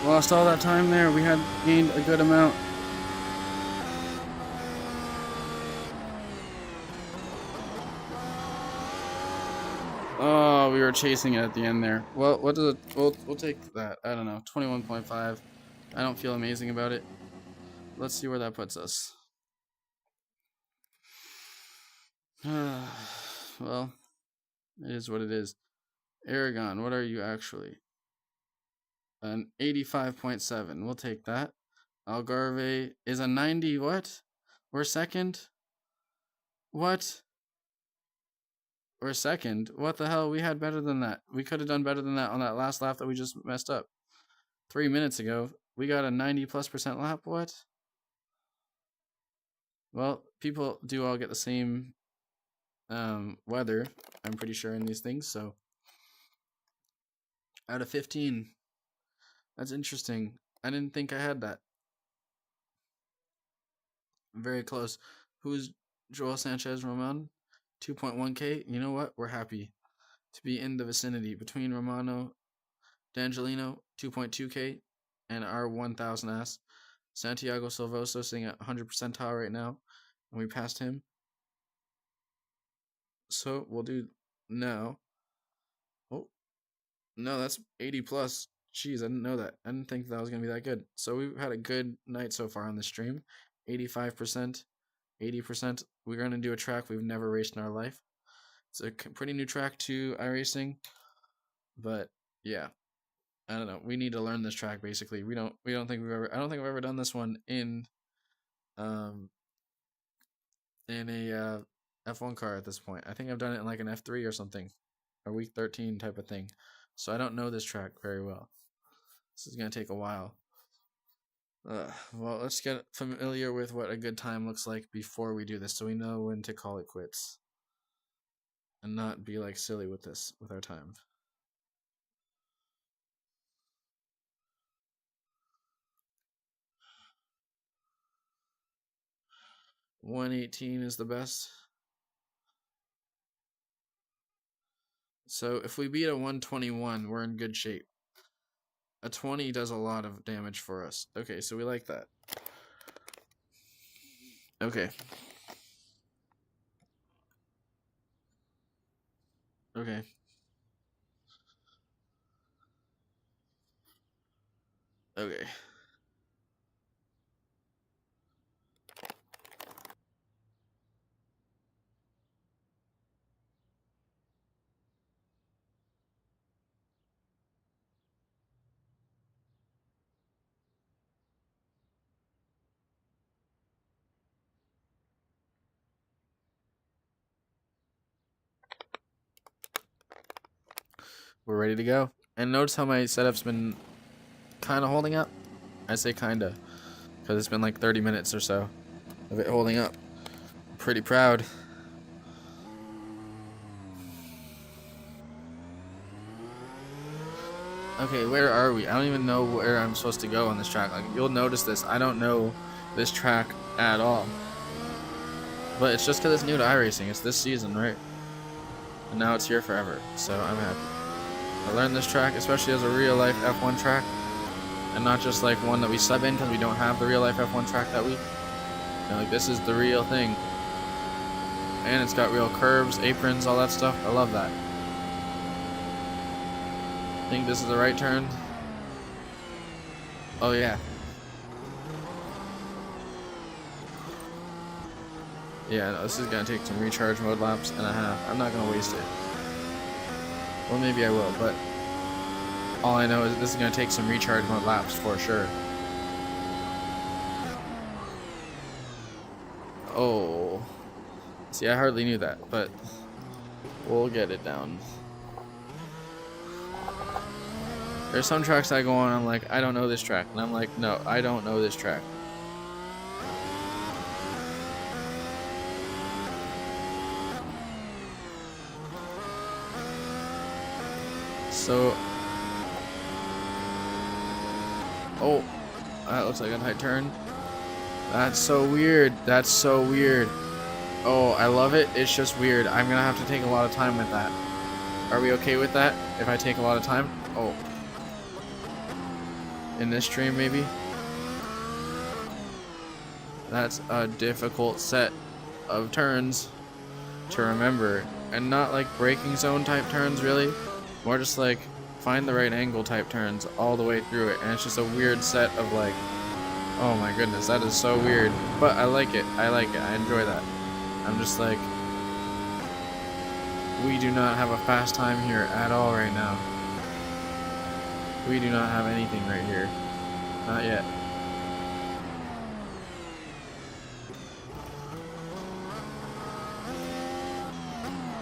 Lost all that time there. We had gained a good amount. Oh, we were chasing it at the end there. Well, what does it? We'll take that. I don't know. 21.5. I don't feel amazing about it. Let's see where that puts us. Well, it is what it is. Aragon, what are you actually? An 85.7. We'll take that. Algarve is a 90. What? We're second? What? We're second? What the hell? We had better than that. We could have done better than that on that last lap that we just messed up 3 minutes ago. We got a 90+% lap. What? Well, people do all get the same weather, I'm pretty sure, in these things. So out of 15. That's interesting. I didn't think I had that. Very close. Who's Joel Sanchez Roman? 2.1K. You know what? We're happy to be in the vicinity between Romano D'Angelino, 2.2K, and our 1,000 ass. Santiago Silvoso sitting at 100 percentile right now, and we passed him. So we'll do now. Oh, no, that's 80 plus. Jeez, I didn't know that. I didn't think that was going to be that good. So we've had a good night so far on the stream. 85%, 80%. We're going to do a track we've never raced in our life. It's a pretty new track to iRacing, but yeah, I don't know. We need to learn this track basically. I don't think I've ever done this one in a F1 car at this point. I think I've done it in like an F3 or something, a week 13 type of thing. So I don't know this track very well. This is going to take a while. Well, let's get familiar with what a good time looks like before we do this, so we know when to call it quits and not be like silly with this, with our time. .118 is the best. So if we beat a 121, we're in good shape. A 20 does a lot of damage for us. Okay, so we like that. Okay. Okay. Okay. We're ready to go. And notice how my setup's been kind of holding up. I say kinda, because it's been like 30 minutes or so of it holding up. Pretty proud. Okay, where are we? I don't even know where I'm supposed to go on this track. Like, you'll notice this. I don't know this track at all. But it's just because it's new to iRacing. It's this season, right? And now it's here forever. So I'm happy. I learned this track, especially as a real-life F1 track. And not just like one that we sub in because we don't have the real-life F1 track that week. You know, like, this is the real thing. And it's got real curves, aprons, all that stuff. I love that. I think this is the right turn. Oh yeah. Yeah, no, this is gonna take some recharge mode laps and a half. I'm not gonna waste it. Well, maybe I will, but all I know is this is gonna take some recharge mode laps for sure. Oh. See, I hardly knew that, but we'll get it down. There's some tracks I go on, I'm like, I don't know this track. And I'm like, no, I don't know this track. So, oh, that looks like a tight turn. That's so weird. That's so weird. Oh, I love it. It's just weird. I'm gonna have to take a lot of time with that. Are we okay with that? If I take a lot of time? Oh. in this stream maybe. That's a difficult set of turns to remember, and not like braking zone type turns really, more just like find the right angle type turns all the way through it, and it's just a weird set of like, oh my goodness, that is so weird, but I like it, I enjoy that. I'm just like, we do not have a fast time here at all right now. We do not have anything right here, not yet.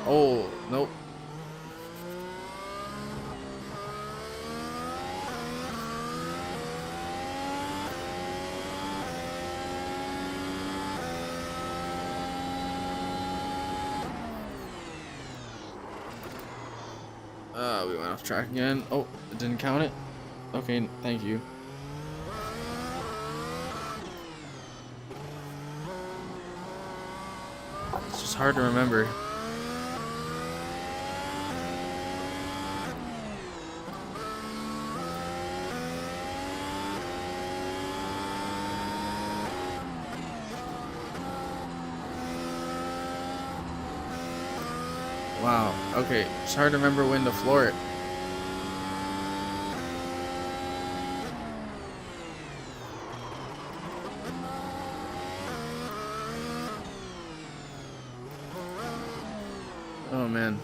Oh, nope. We went off track again. Oh, it didn't count it? Okay, thank you. It's just hard to remember. Wow, okay, it's hard to remember when to floor it. Oh man.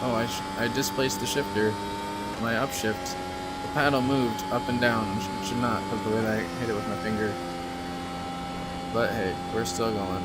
Oh, I displaced the shifter, my upshift. The paddle moved up and down, it should not, because the way that I hit it with my finger. But hey, we're still going.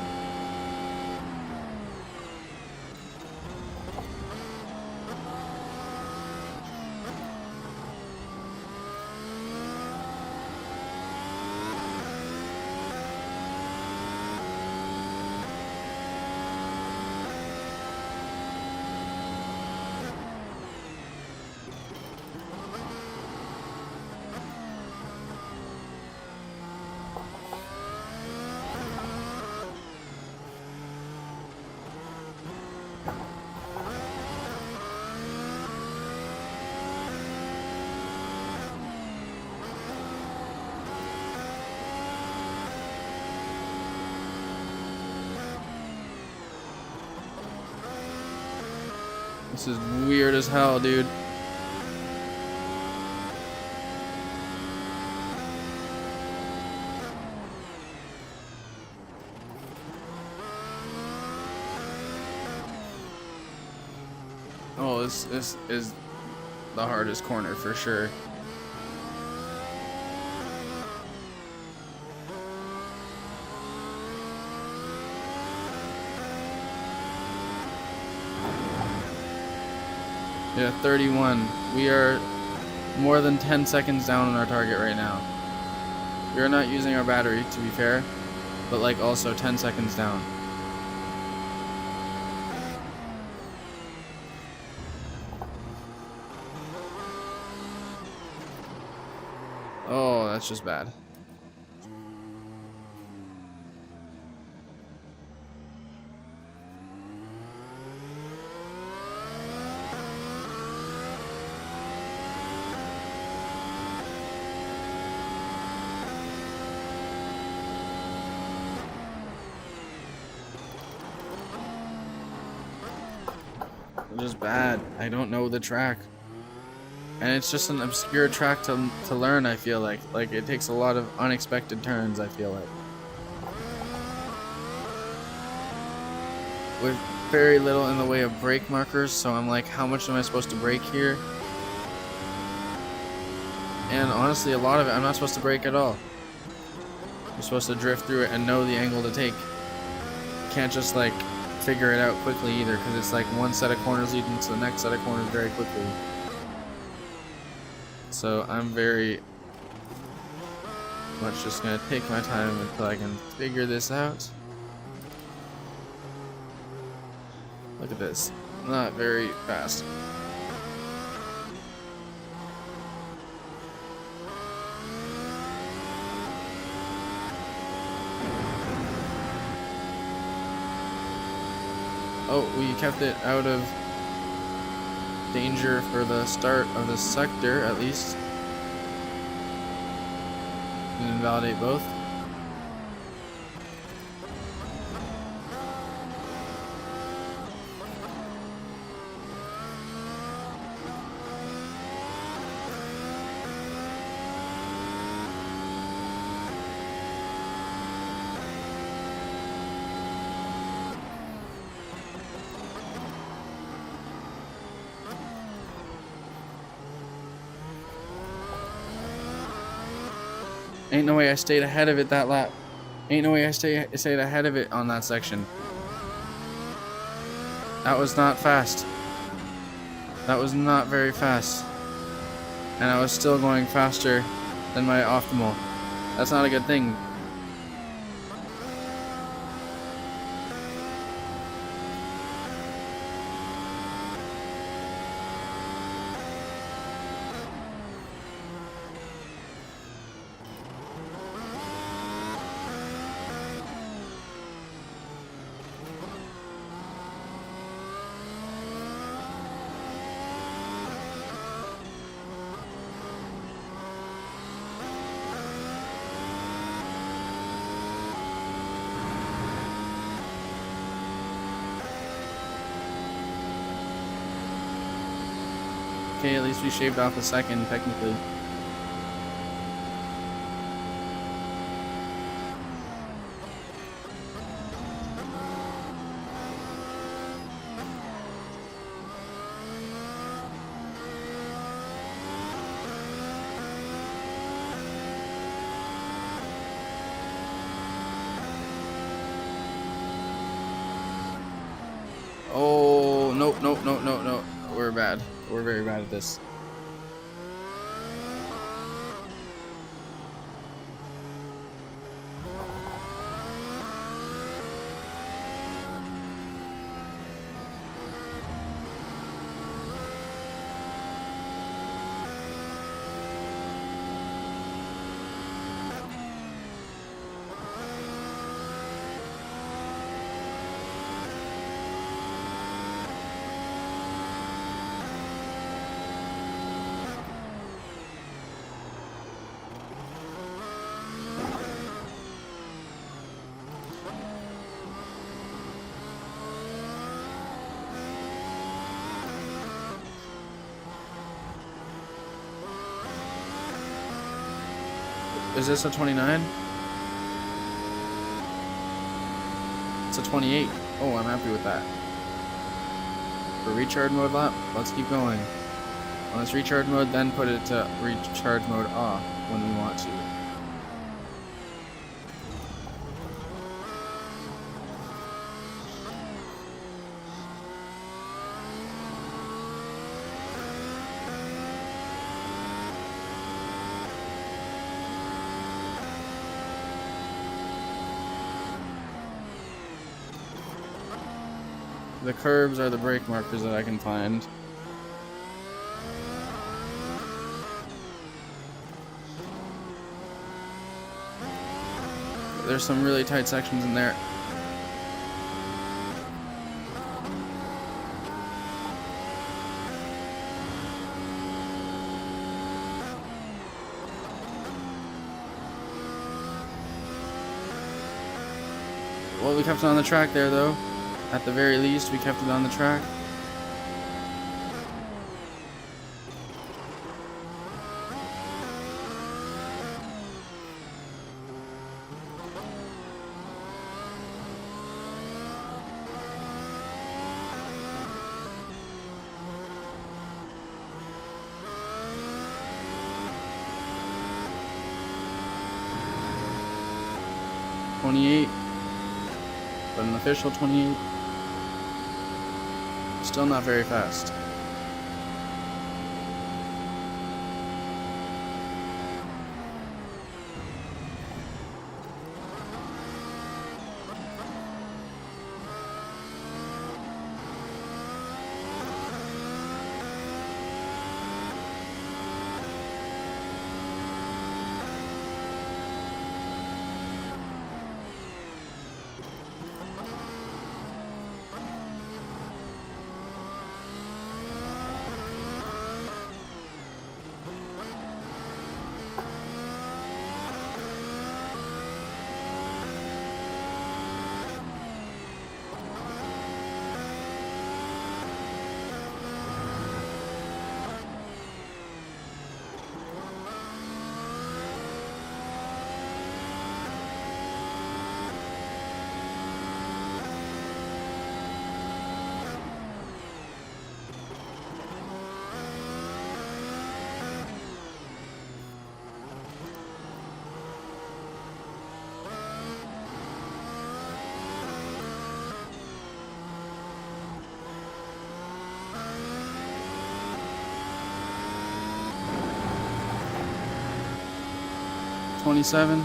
This is weird as hell, dude. Oh, this is the hardest corner for sure. Yeah, 31. We are more than 10 seconds down on our target right now. We are not using our battery, to be fair, but like also 10 seconds down. Oh, that's just bad. Just bad. I don't know the track, and it's just an obscure track to learn. I feel like it takes a lot of unexpected turns. I feel like with very little in the way of brake markers. So I'm like, how much am I supposed to brake here? And honestly, a lot of it I'm not supposed to brake at all. You're supposed to drift through it and know the angle to take. You can't just like figure it out quickly either, because it's like one set of corners leading to the next set of corners very quickly. So I'm very much just gonna take my time until I can figure this out. Look at this, not very fast. Oh, we kept it out of danger for the start of the sector, at least. And invalidate both. Ain't no way I stayed ahead of it that lap. Ain't no way I stayed ahead of it on that section. That was not fast. That was not very fast. And I was still going faster than my optimal. That's not a good thing. Okay, at least we shaved off a second, technically. Oh, nope, nope, nope, nope, nope. We're bad. We're very bad at this. Is this a 29? It's a 28. Oh, I'm happy with that. For recharge mode lap, let's keep going. On this recharge mode, then put it to recharge mode off when we want to. The curbs are the brake markers that I can find. There's some really tight sections in there. Well, we kept it on the track there, though. At the very least, we kept it on the track. .28, but an official 28. Still not very fast. 27.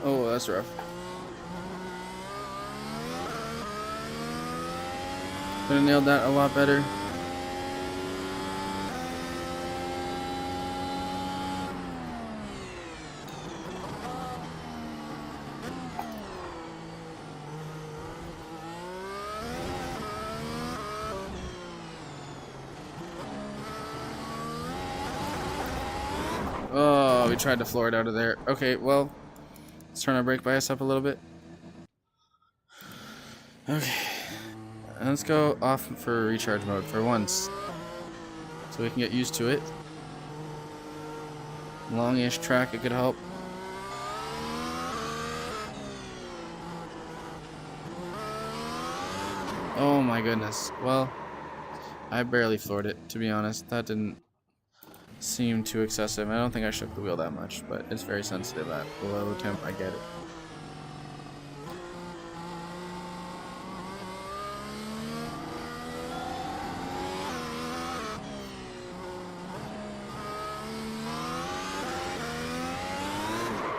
Oh, that's rough. Could have nailed that a lot better. Oh, we tried to floor it out of there. Okay, well, let's turn our brake bias up a little bit. Okay, and let's go off for recharge mode for once, so we can get used to it. Longish track, it could help. Oh my goodness. Well, I barely floored it, to be honest. That didn't seem too excessive. I don't think I shook the wheel that much, but it's very sensitive at low temp. I get it.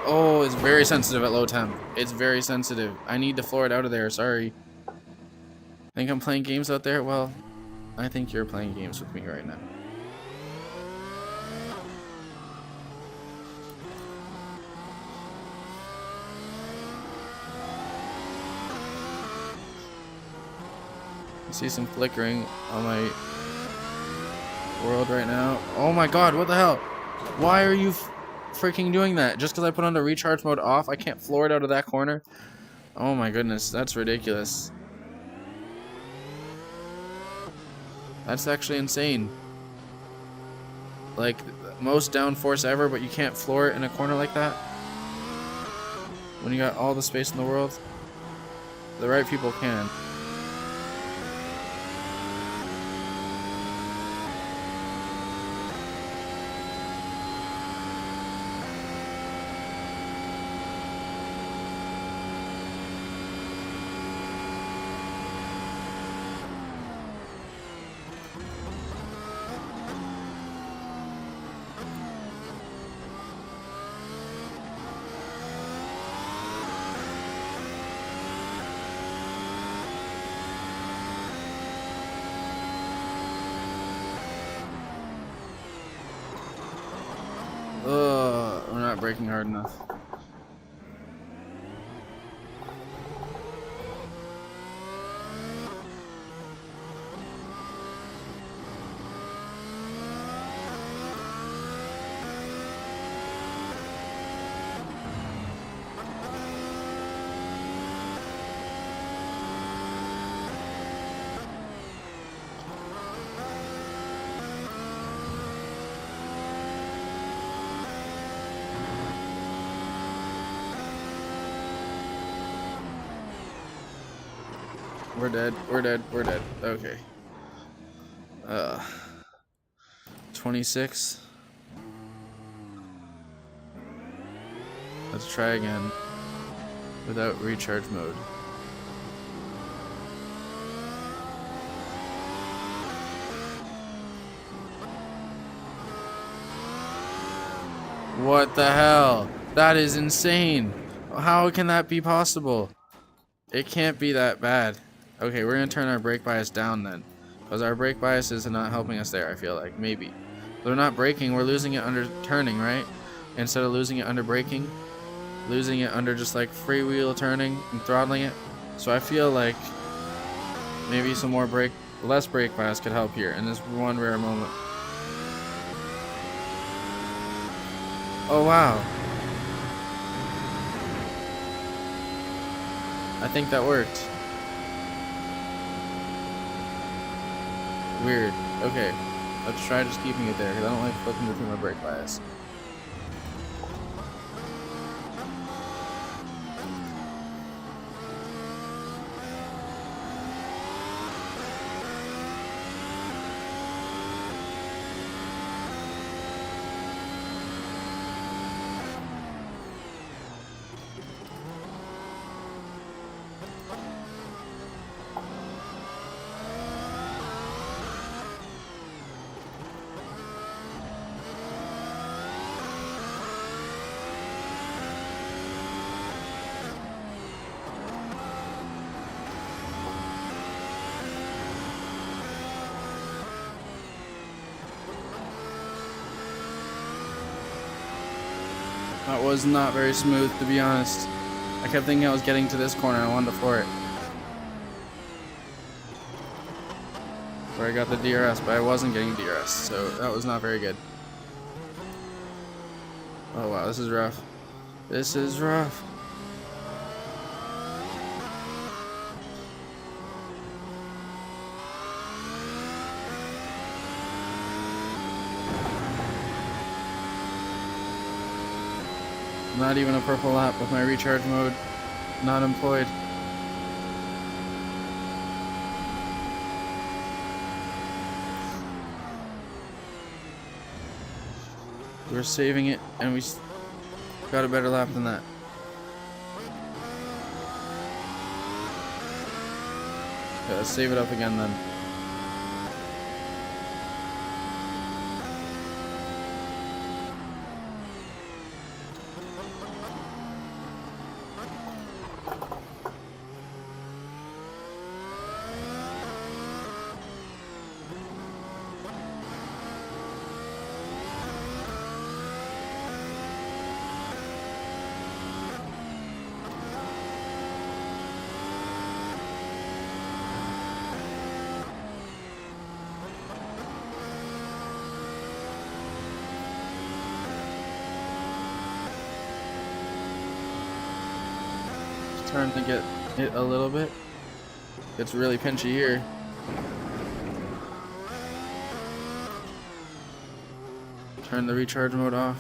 Oh, it's very sensitive at low temp. It's very sensitive. I need to floor it out of there. Sorry. Think I'm playing games out there? Well, I think you're playing games with me right now. I see some flickering on my world right now. Oh my god, what the hell? Why are you freaking doing that? Just because I put on the recharge mode off, I can't floor it out of that corner? Oh my goodness, that's ridiculous. That's actually insane. Like, most downforce ever, but you can't floor it in a corner like that? When you got all the space in the world? The right people can. Ugh, we're not braking hard enough. We're dead. We're dead. We're dead. Okay. 26. Let's try again without recharge mode. What the hell? That is insane. How can that be possible? It can't be that bad. Okay, we're gonna turn our brake bias down then, because our brake bias is not helping us there. I feel like maybe we're not braking, we're losing it under turning, right? Instead of losing it under braking, losing it under just like freewheel turning and throttling it. So I feel like maybe some more less brake bias could help here in this one rare moment. Oh wow. I think that worked. Weird. Okay. Let's try just keeping it there, because I don't like flipping between my brake bias. That was not very smooth, to be honest. I kept thinking I was getting to this corner. I wanted to floor it. Where I got the DRS, but I wasn't getting DRS, so that was not very good. Oh wow, this is rough. This is rough. Not even a purple lap with my recharge mode not employed. We're saving it, and we got a better lap than that. Okay, let's save it up again then. Starting to get it a little bit. It's really pinchy here. Turn the recharge mode off.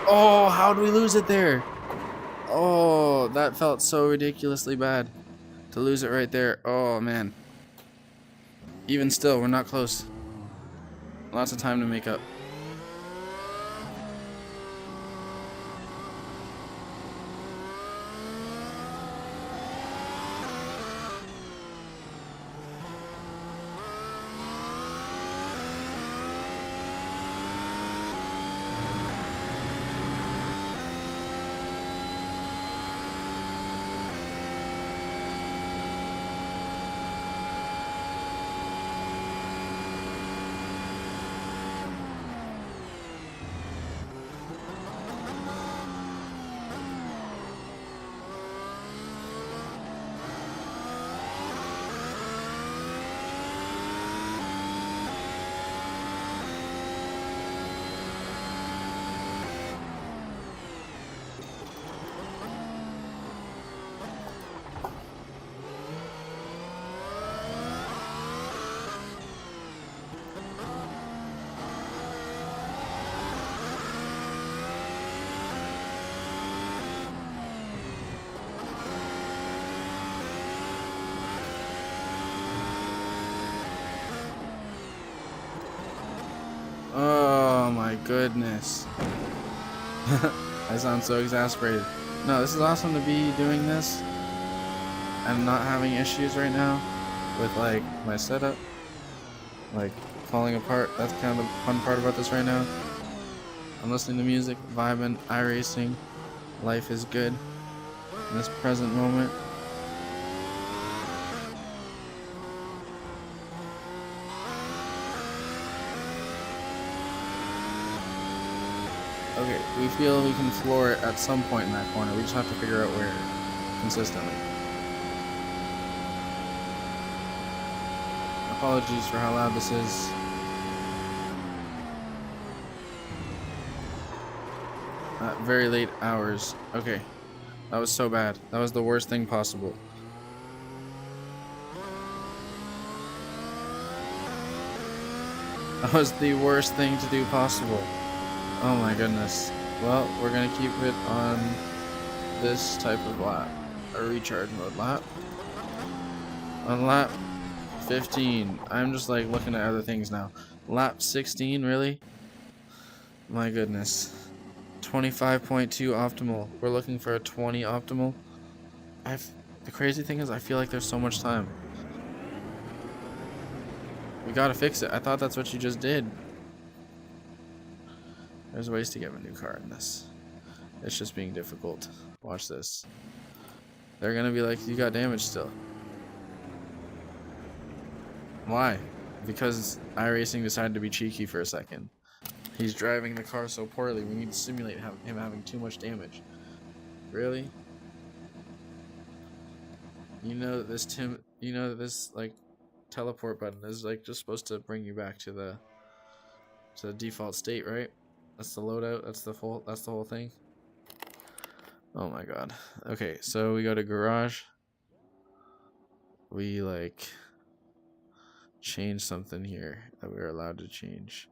Oh, how did we lose it there? Oh, that felt so ridiculously bad to lose it right there. Oh, man. Even still, we're not close. Lots of time to make up. Oh my goodness. I sound so exasperated. No, this is awesome to be doing this. I'm not having issues right now with like my setup, like falling apart. That's kind of the fun part about this right now. I'm listening to music, vibing, iracing. Life is good in this present moment. Okay, we feel we can floor it at some point in that corner. We just have to figure out where consistently. Apologies for how loud this is. At very late hours. Okay, that was so bad. That was the worst thing possible. That was the worst thing to do possible. Oh my goodness. Well, we're gonna keep it on this type of lap. A recharge mode lap. On lap 15. I'm just like looking at other things now. Lap 16, really? My goodness. 25.2 optimal. We're looking for a 20 optimal. The crazy thing is I feel like there's so much time. We gotta fix it. I thought that's what you just did. There's ways to get a new car in this. It's just being difficult. Watch this. They're gonna be like, you got damage still. Why? Because iRacing decided to be cheeky for a second. He's driving the car so poorly, we need to simulate him having too much damage. Really? You know that this like teleport button is like just supposed to bring you back to the default state, right? That's the loadout, that's the whole thing. Oh my god. Okay, so we go to garage. We like change something here that we're allowed to change.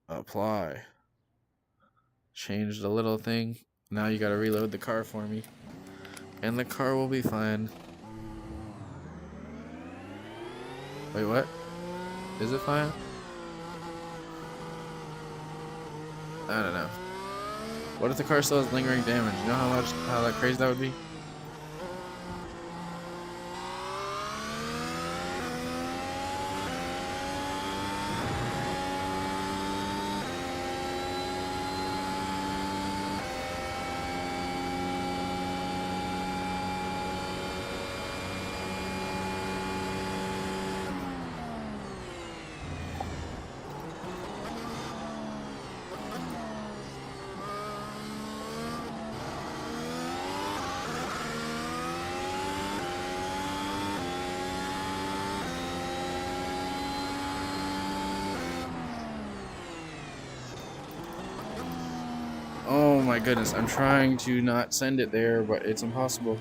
Apply. Change the little thing. Now you gotta reload the car for me. And the car will be fine. Wait, what? Is it fine? I don't know. What if the car still has lingering damage? You know how crazy that would be? Oh my goodness, I'm trying to not send it there, but it's impossible.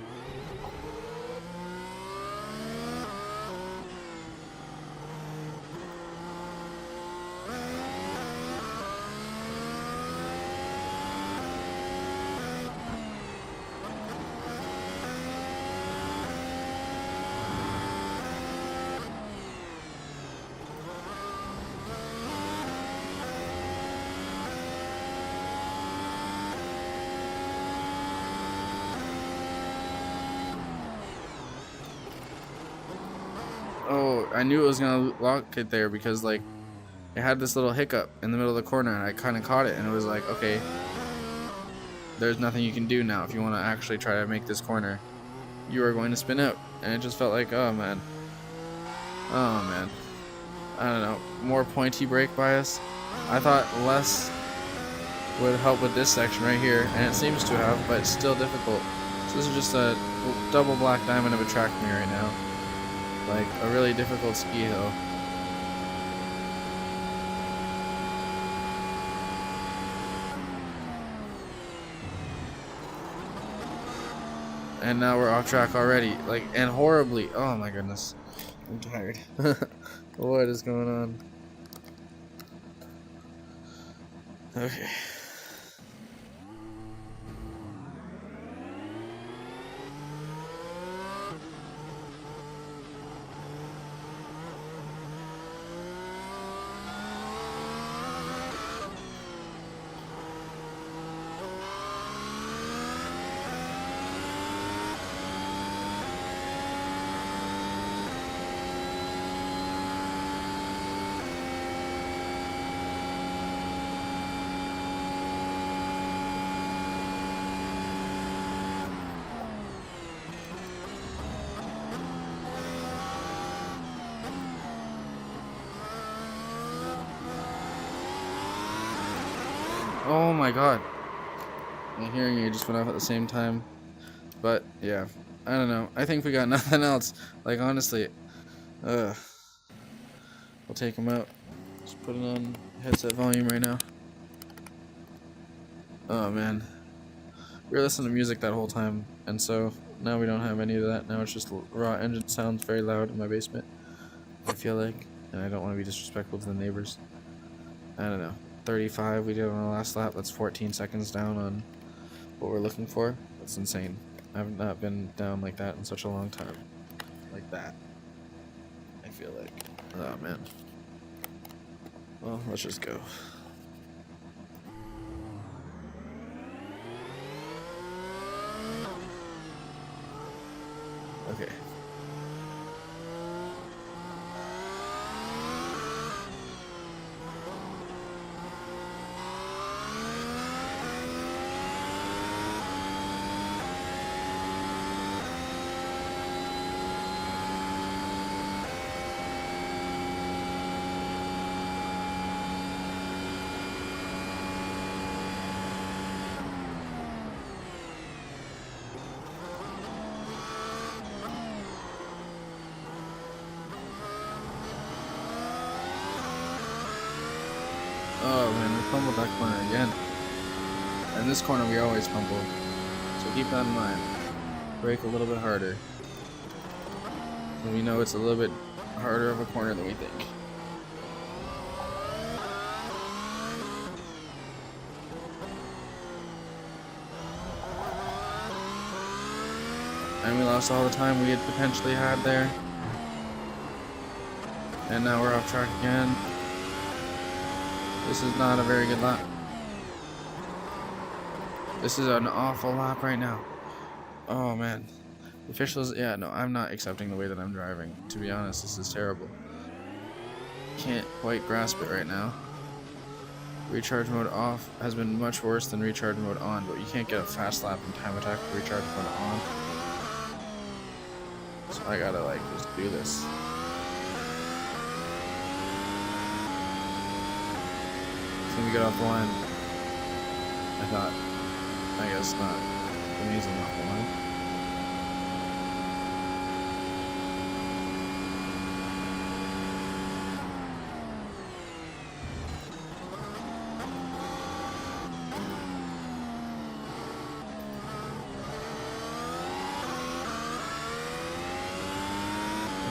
Oh, I knew it was gonna lock it there because like it had this little hiccup in the middle of the corner, and I kind of caught it, and it was like, okay, there's nothing you can do now if you want to actually try to make this corner. You are going to spin out, and it just felt like, oh man, I don't know, more pointy brake bias. I thought less would help with this section right here, and it seems to have, but it's still difficult. So this is just a double black diamond of a track for me right now, like a really difficult ski hill. And now we're off track already, like, and horribly. Oh my goodness, I'm tired. What is going on? Okay. Oh my god. My hearing aid just went off at the same time. But yeah, I don't know. I think we got nothing else. Like honestly, we'll take them out. Just put it on headset volume right now. Oh man, we were listening to music that whole time, and so now we don't have any of that. Now it's just raw engine sounds very loud in my basement, I feel like, and I don't want to be disrespectful to the neighbors. I don't know. 35 we did on our last lap. That's 14 seconds down on what we're looking for. That's insane. I've not been down like that in such a long time. Like that, I feel like. Oh man. Well, let's just go. Okay. Oh man, we fumbled that corner again. And this corner we always fumble. So keep that in mind. Brake a little bit harder. And we know it's a little bit harder of a corner than we think. And we lost all the time we had potentially had there. And now we're off track again. This is not a very good lap. This is an awful lap right now. Oh man. The officials, yeah, no, I'm not accepting the way that I'm driving. To be honest, this is terrible. Can't quite grasp it right now. Recharge mode off has been much worse than recharge mode on, but you can't get a fast lap in time attack with recharge mode on. So I gotta like just do this. As soon as we get off the line, I guess not amazing off the line.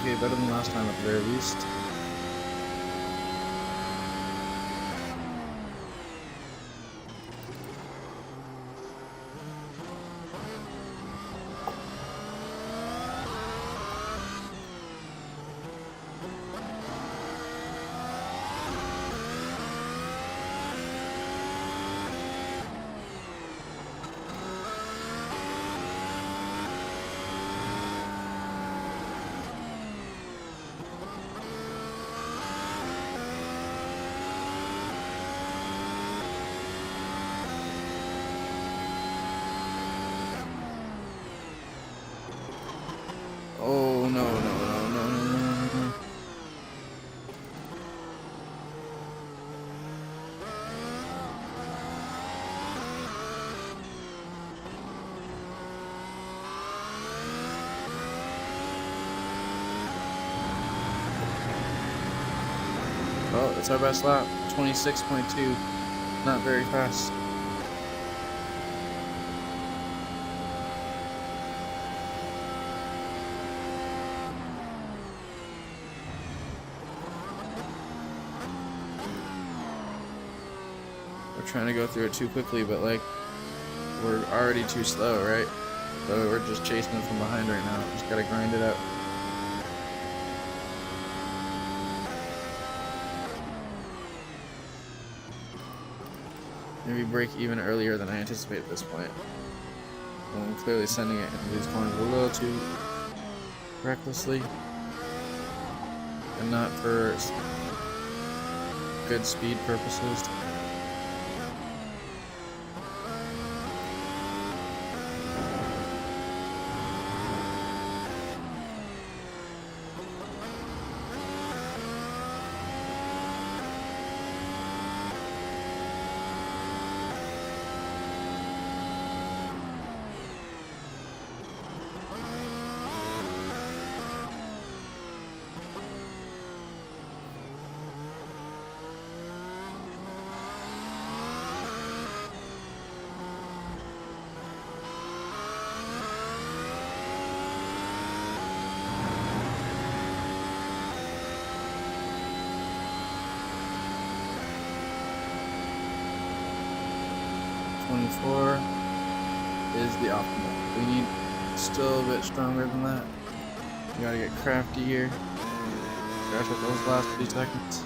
Okay, better than last time at the very least. Well, it's our best lap. 26.2. Not very fast. We're trying to go through it too quickly, but like, we're already too slow, right? So we're just chasing them from behind right now. Just gotta grind it out. Maybe break even earlier than I anticipate at this point. I'm clearly sending it into these corners a little too recklessly, and not for good speed purposes. Is the optimal. We need still a bit stronger than that. We gotta get crafty here. Crash up those last few seconds.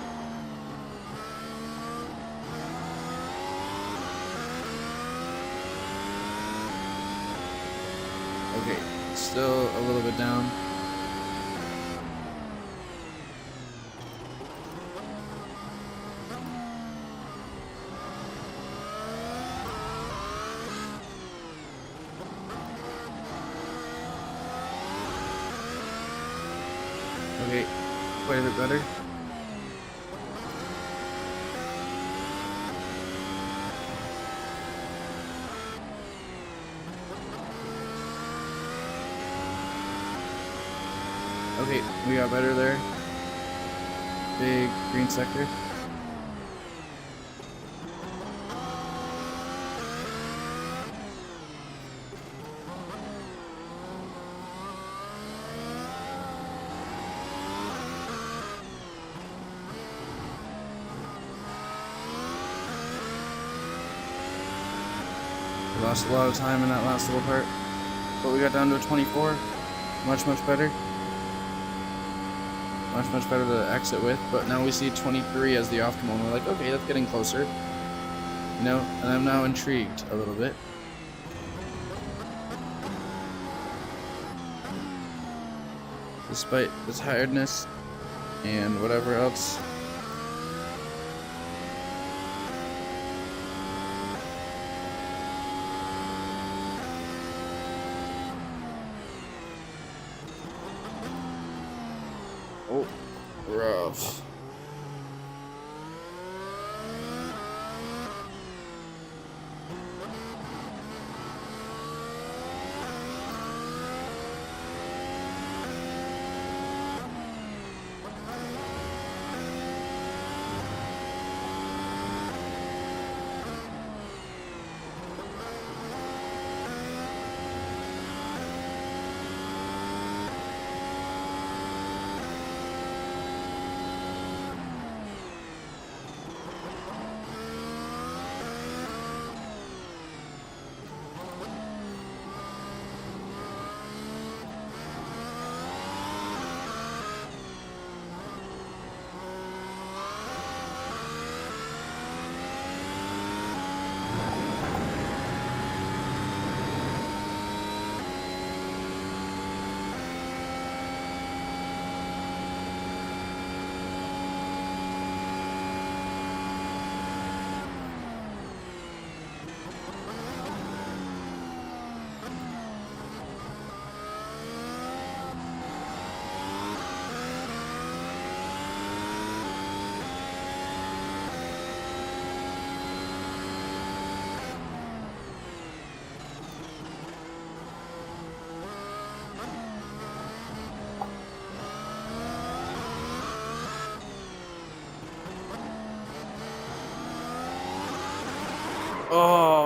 Okay, still a little bit down. Okay, quite a bit better. Okay, we got better there. Big green sector. We lost a lot of time in that last little part, but we got down to a 24. Much better. Much better to exit with, but now we see 23 as the optimal, and we're like, okay, that's getting closer. You know, and I'm now intrigued a little bit. Despite the tiredness and whatever else. Oh, rough.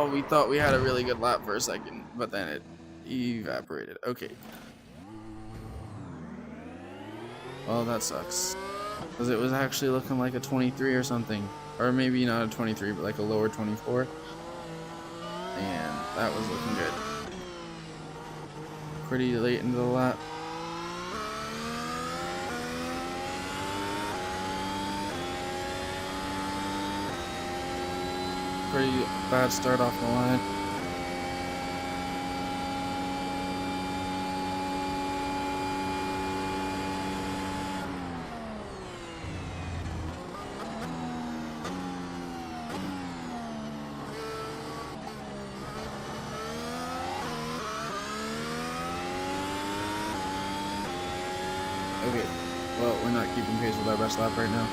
Oh, we thought we had a really good lap for a second, but then it evaporated. Okay. Well, that sucks. Because it was actually looking like a 23 or something. Or maybe not a 23, but like a lower 24. And that was looking good. Pretty late into the lap. Pretty bad start off the line. Okay, well, we're not keeping pace with our best lap right now.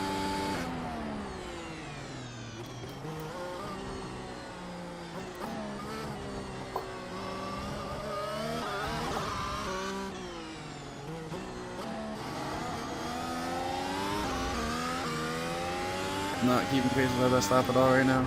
Not keeping pace with our best lap at all right now.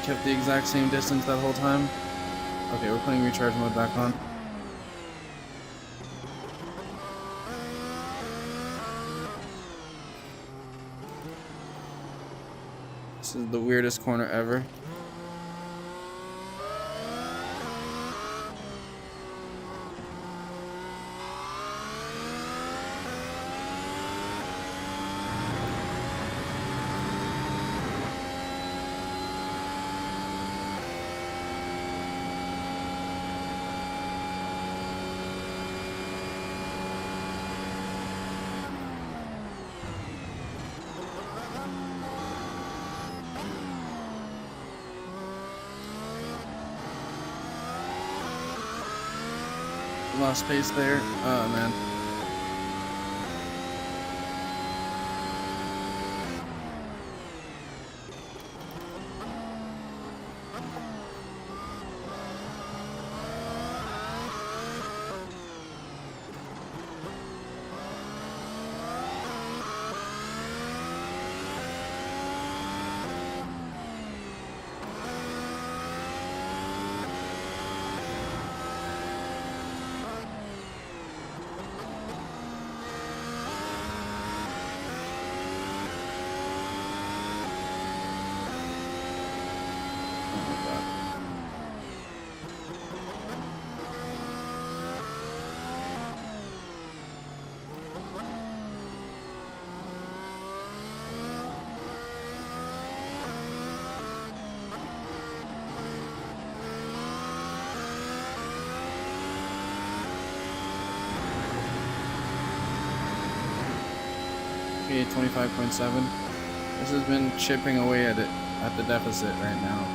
Kept the exact same distance that whole time. Okay, we're putting recharge mode back on. This is the weirdest corner ever. Lost pace there. Oh man. Okay, 25.7. This has been chipping away at it, at the deficit right now.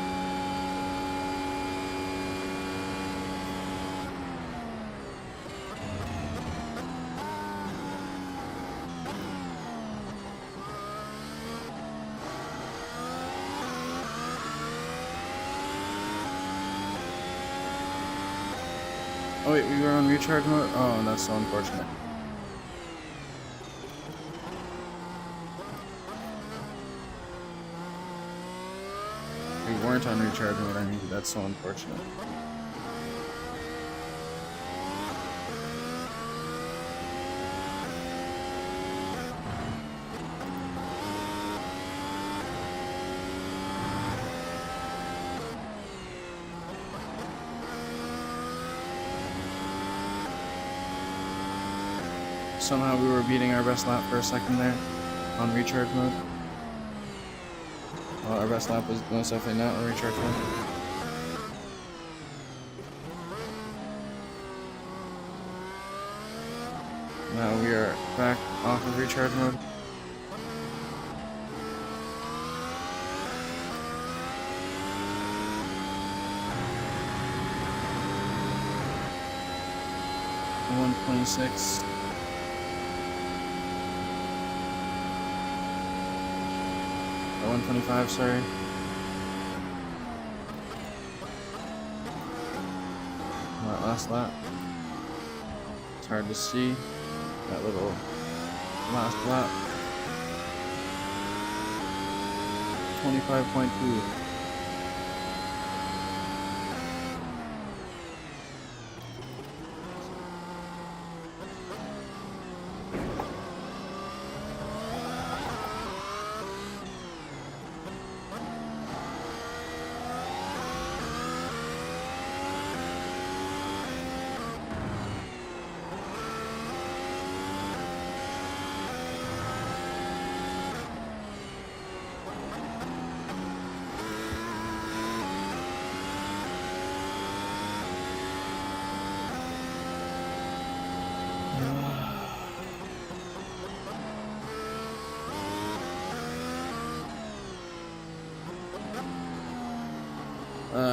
Oh wait, we were on recharge mode? Oh, that's so unfortunate. We weren't on recharge mode, I mean, that's so unfortunate. Somehow we were beating our best lap for a second there on recharge mode. Well, our best lap was most definitely not on recharge mode. Now we are back off of recharge mode. $126. Or 125, sorry. Alright, last lap. It's hard to see that little last lap. 25.2.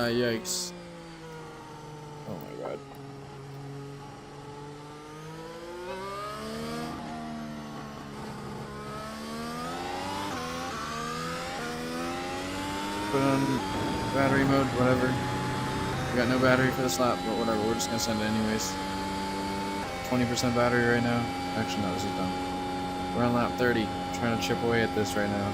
Yikes. Oh my god. Put on battery mode, whatever. We got no battery for this lap, but whatever, we're just gonna send it anyways. 20% battery right now. Actually, no, this is dumb. We're on lap 30, trying to chip away at this right now.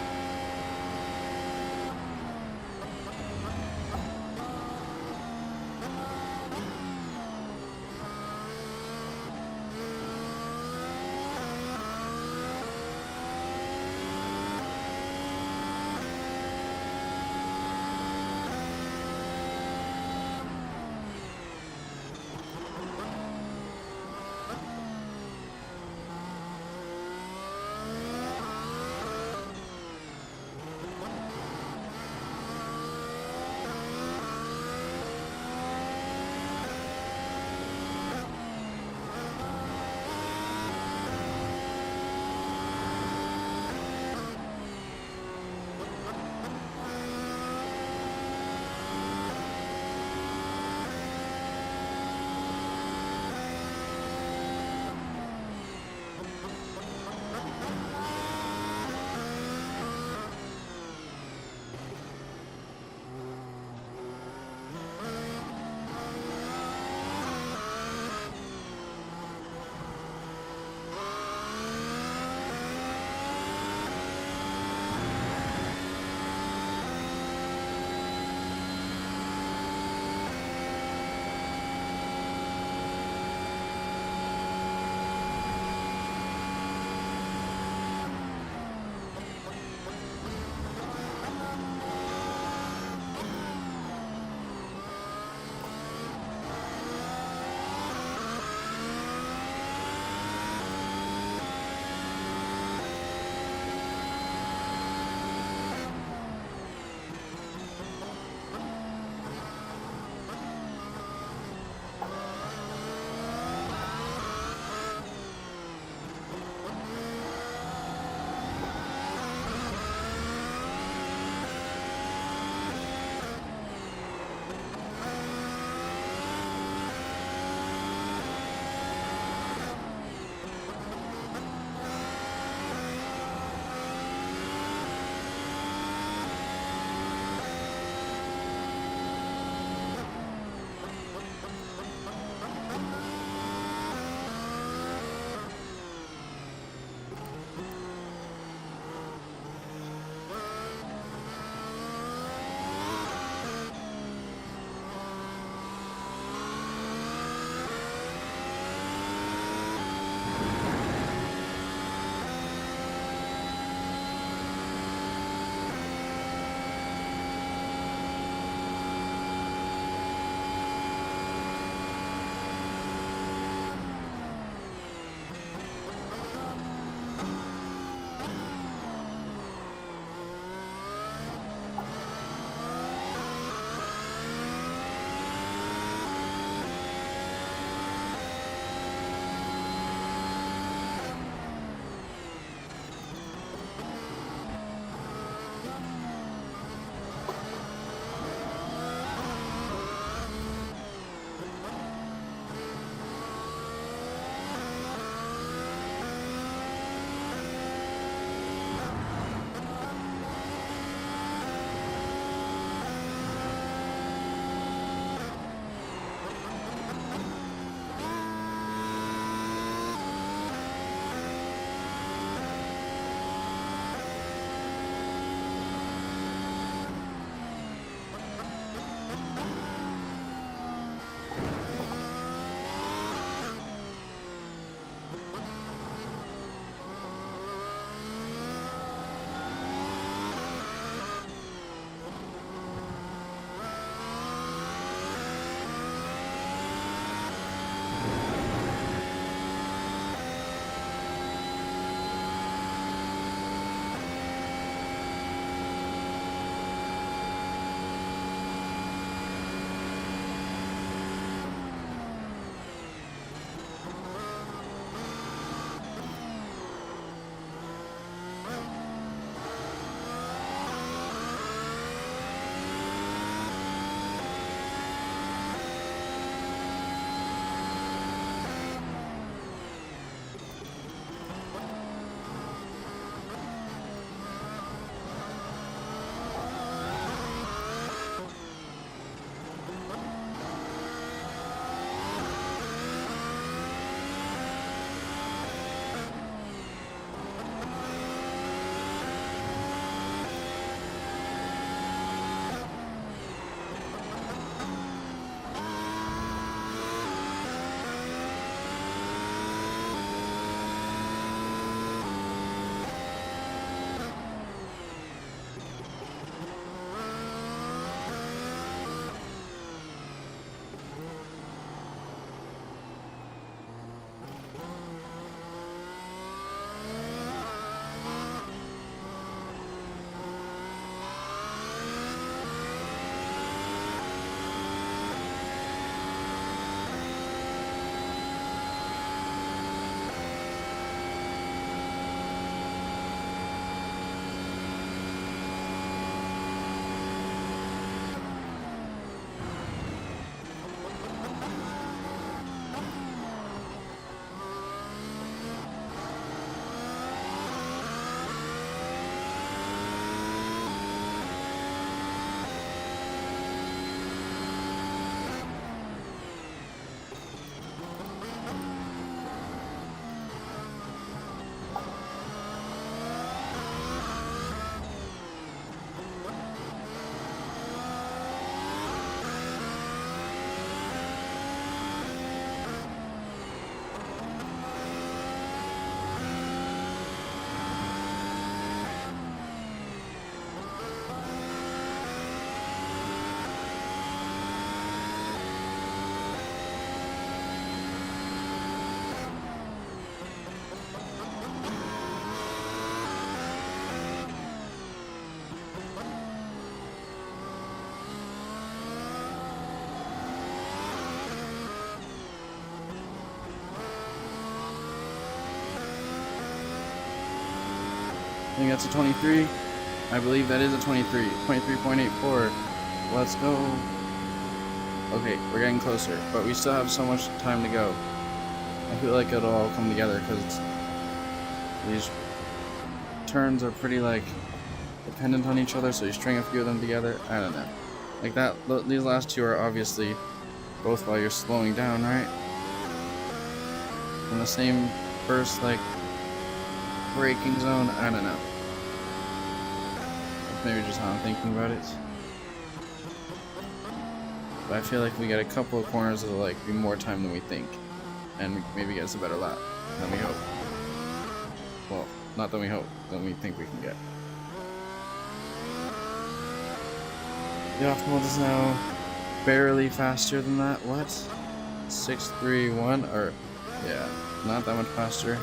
think that's a 23. I believe that is a 23. 23.84. Let's go. Okay, we're getting closer, but we still have so much time to go. I feel like it'll all come together because these turns are pretty like dependent on each other, so you string a few of them together. I don't know. Like that, these last two are obviously both while you're slowing down, right? In the same first like braking zone. I don't know. That's maybe just how I'm thinking about it. But I feel like we get a couple of corners that'll like be more time than we think, and maybe get us a better lap than we hope. Well, not than we hope, than we think we can get. The optimal is now barely faster than that. What? 631 or yeah, not that much faster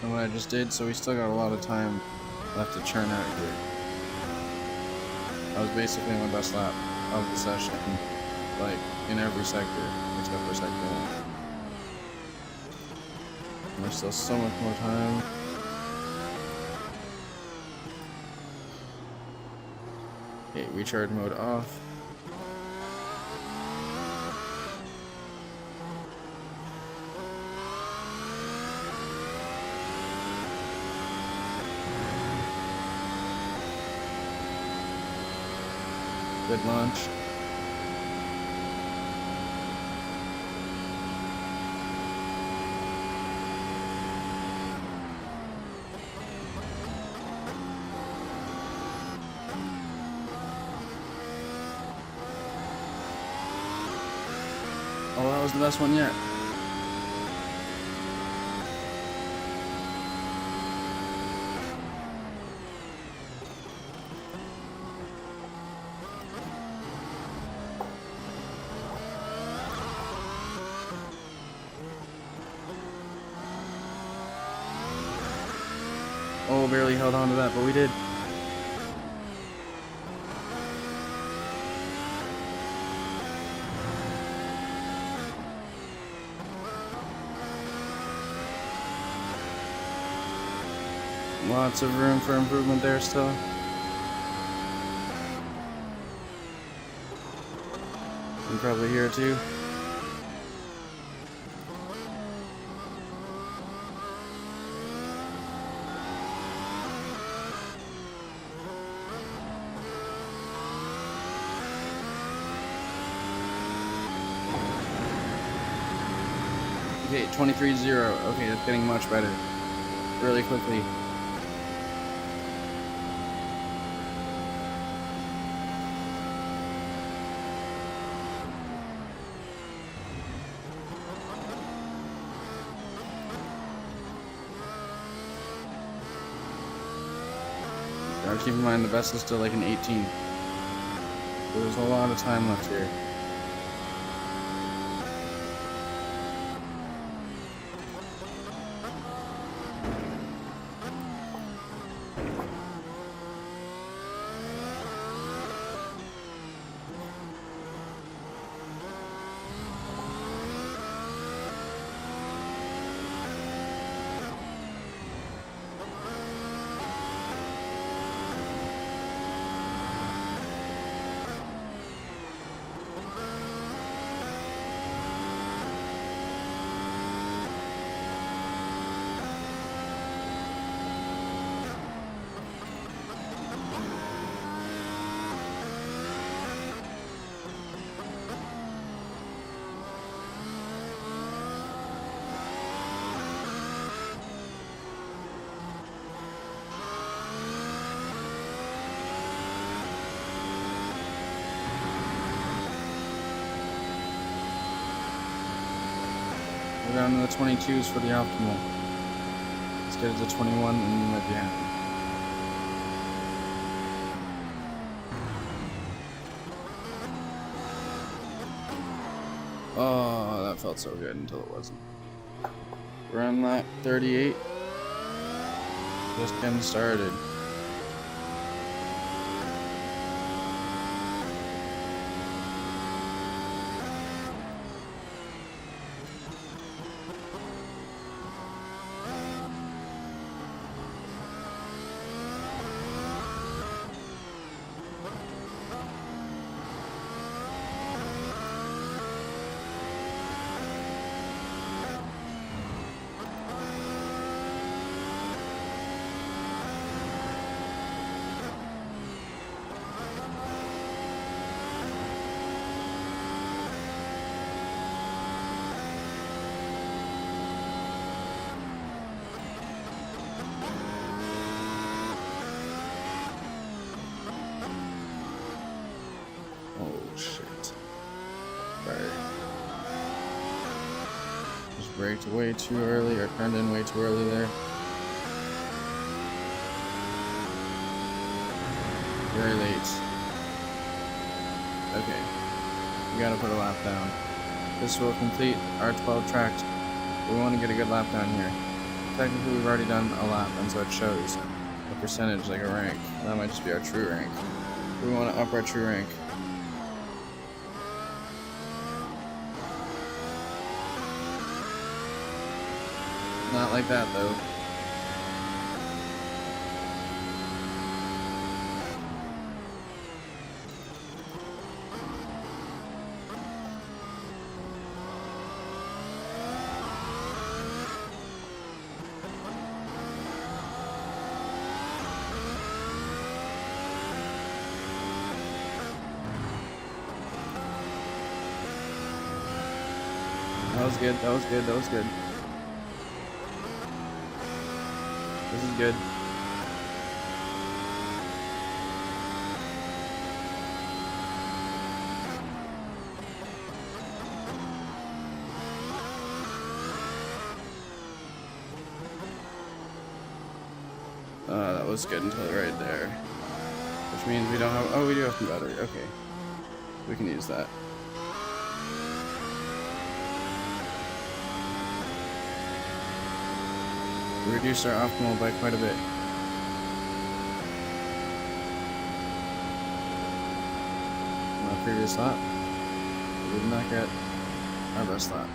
than what I just did. So we still got a lot of time left to churn out here. That was basically my best lap of the session, like in every sector except for sector 1. And there's still so much more time. Okay, recharge mode off. Good launch. Oh, that was the best one yet. Oh, barely held on to that, but we did. Lots of room for improvement there still. And probably here too. Okay, 23-0. Okay, that's getting much better. Really quickly. Now keep in mind the best is still like an 18. So there's a lot of time left here. We're down to the 22s for the optimal. Let's get it to 21 and you might be happy. Oh, that felt so good until it wasn't. We're on lap 38. Just getting started. braked way too early or turned in way too early there. Very late. Okay. We gotta put a lap down. This will complete our 12 tracks. We want to get a good lap down here. Technically, we've already done a lap, and so it shows a percentage, like a rank. That might just be our true rank. We want to up our true rank. Not like that, though. That was good, that was good, that was good. This is good. That was good until right there. Which means we don't have, oh, we do have some battery, okay. We can use that. We reduced our optimal by quite a bit. On our previous lap, we did not get our best lap.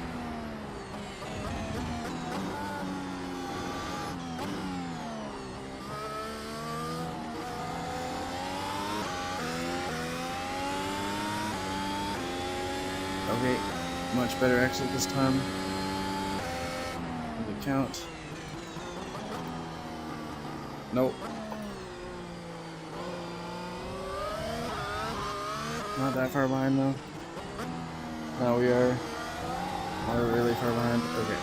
Okay, much better exit this time. The count. Nope. Not that far behind though. Now we are really far behind. Okay.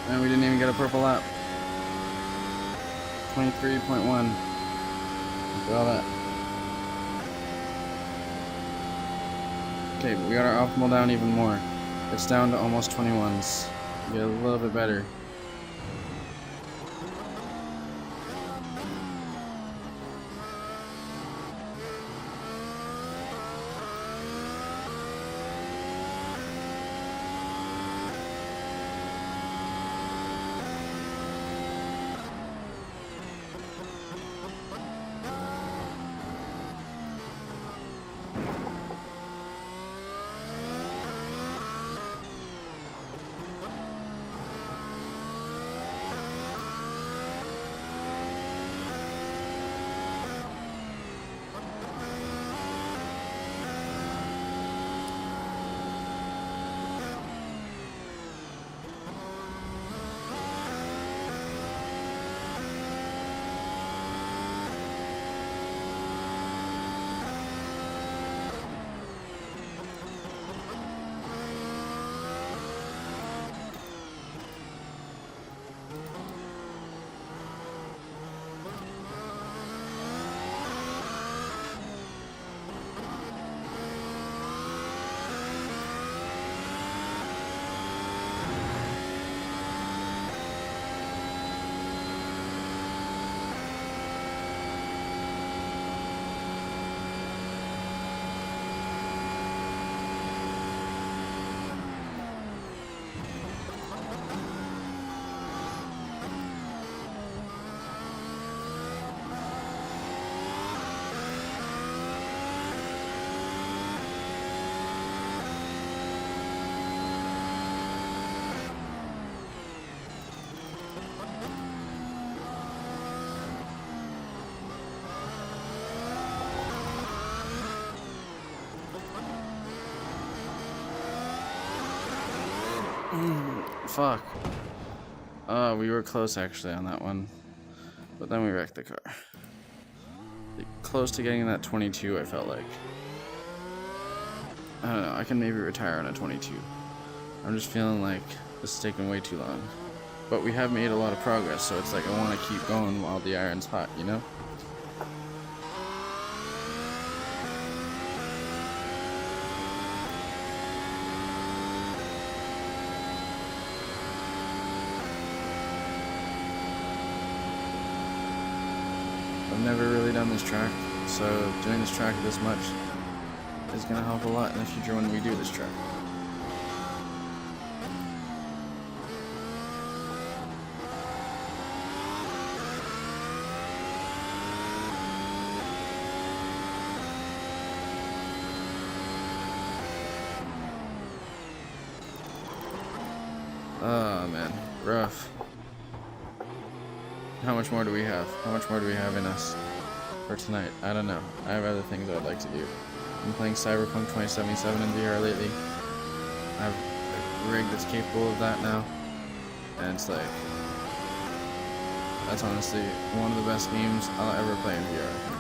And we didn't even get a purple lap. 23.1. Look at all that. Okay, but we got our optimal down even more. It's down to almost 21s. Get a little bit better. fuck. We were close actually on that one. But then we wrecked the car. Like, close to getting that 22, I felt like. I don't know, I can maybe retire on a 22. I'm just feeling like this is taking way too long. But we have made a lot of progress, so it's like I want to keep going while the iron's hot, you know? I've never really done this track, so doing this track this much is going to help a lot in the future when we do this track. Oh man, rough. How much more do we have? How much more do we have in us for tonight? I don't know. I have other things I'd like to do. I'm playing Cyberpunk 2077 in VR lately. I have a rig that's capable of that now. And it's like, that's honestly one of the best games I'll ever play in VR, I think.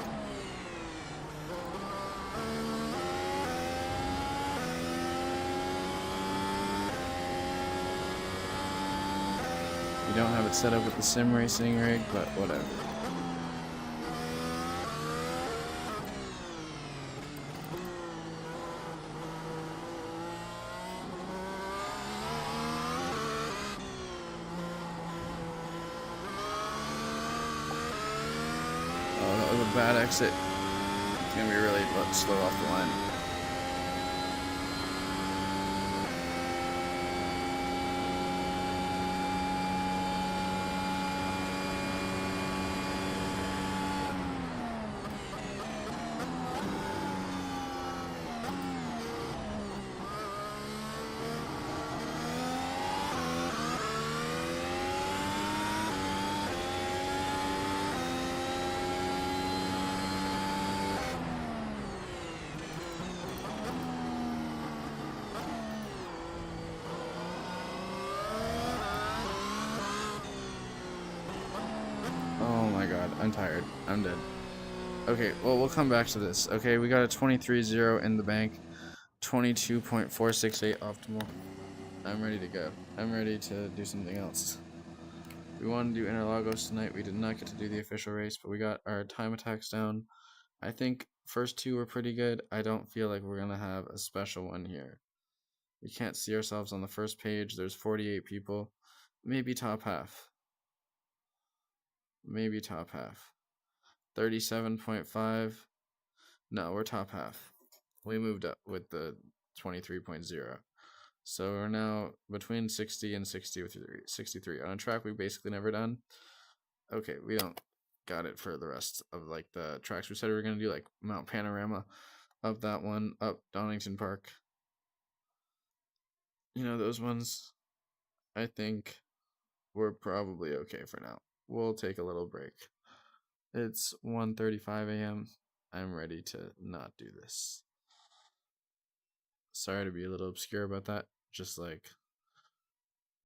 You don't have it set up with the sim racing rig, but whatever. Oh, that was a bad exit. It's gonna be really slow off the line. Oh my god, I'm tired. I'm dead. Okay, well, we'll come back to this. Okay, we got a 23-0 in the bank. 22.468 optimal. I'm ready to go. I'm ready to do something else. We wanted to do Interlagos tonight. We did not get to do the official race, but we got our time attacks down. I think first two were pretty good. I don't feel like we're going to have a special one here. We can't see ourselves on the first page. There's 48 people. Maybe top half. Maybe top half. 37.5. No, we're top half. We moved up with the 23.0. So we're now between 60 and 63 on a track we've basically never done. Okay, we don't got it for the rest of like the tracks we said we were gonna do, like Mount Panorama, up that one, up Donington Park. You know, those ones, I think we're probably okay for now. We'll take a little break. It's 1:35 a.m. I'm ready to not do this. Sorry to be a little obscure about that. Just like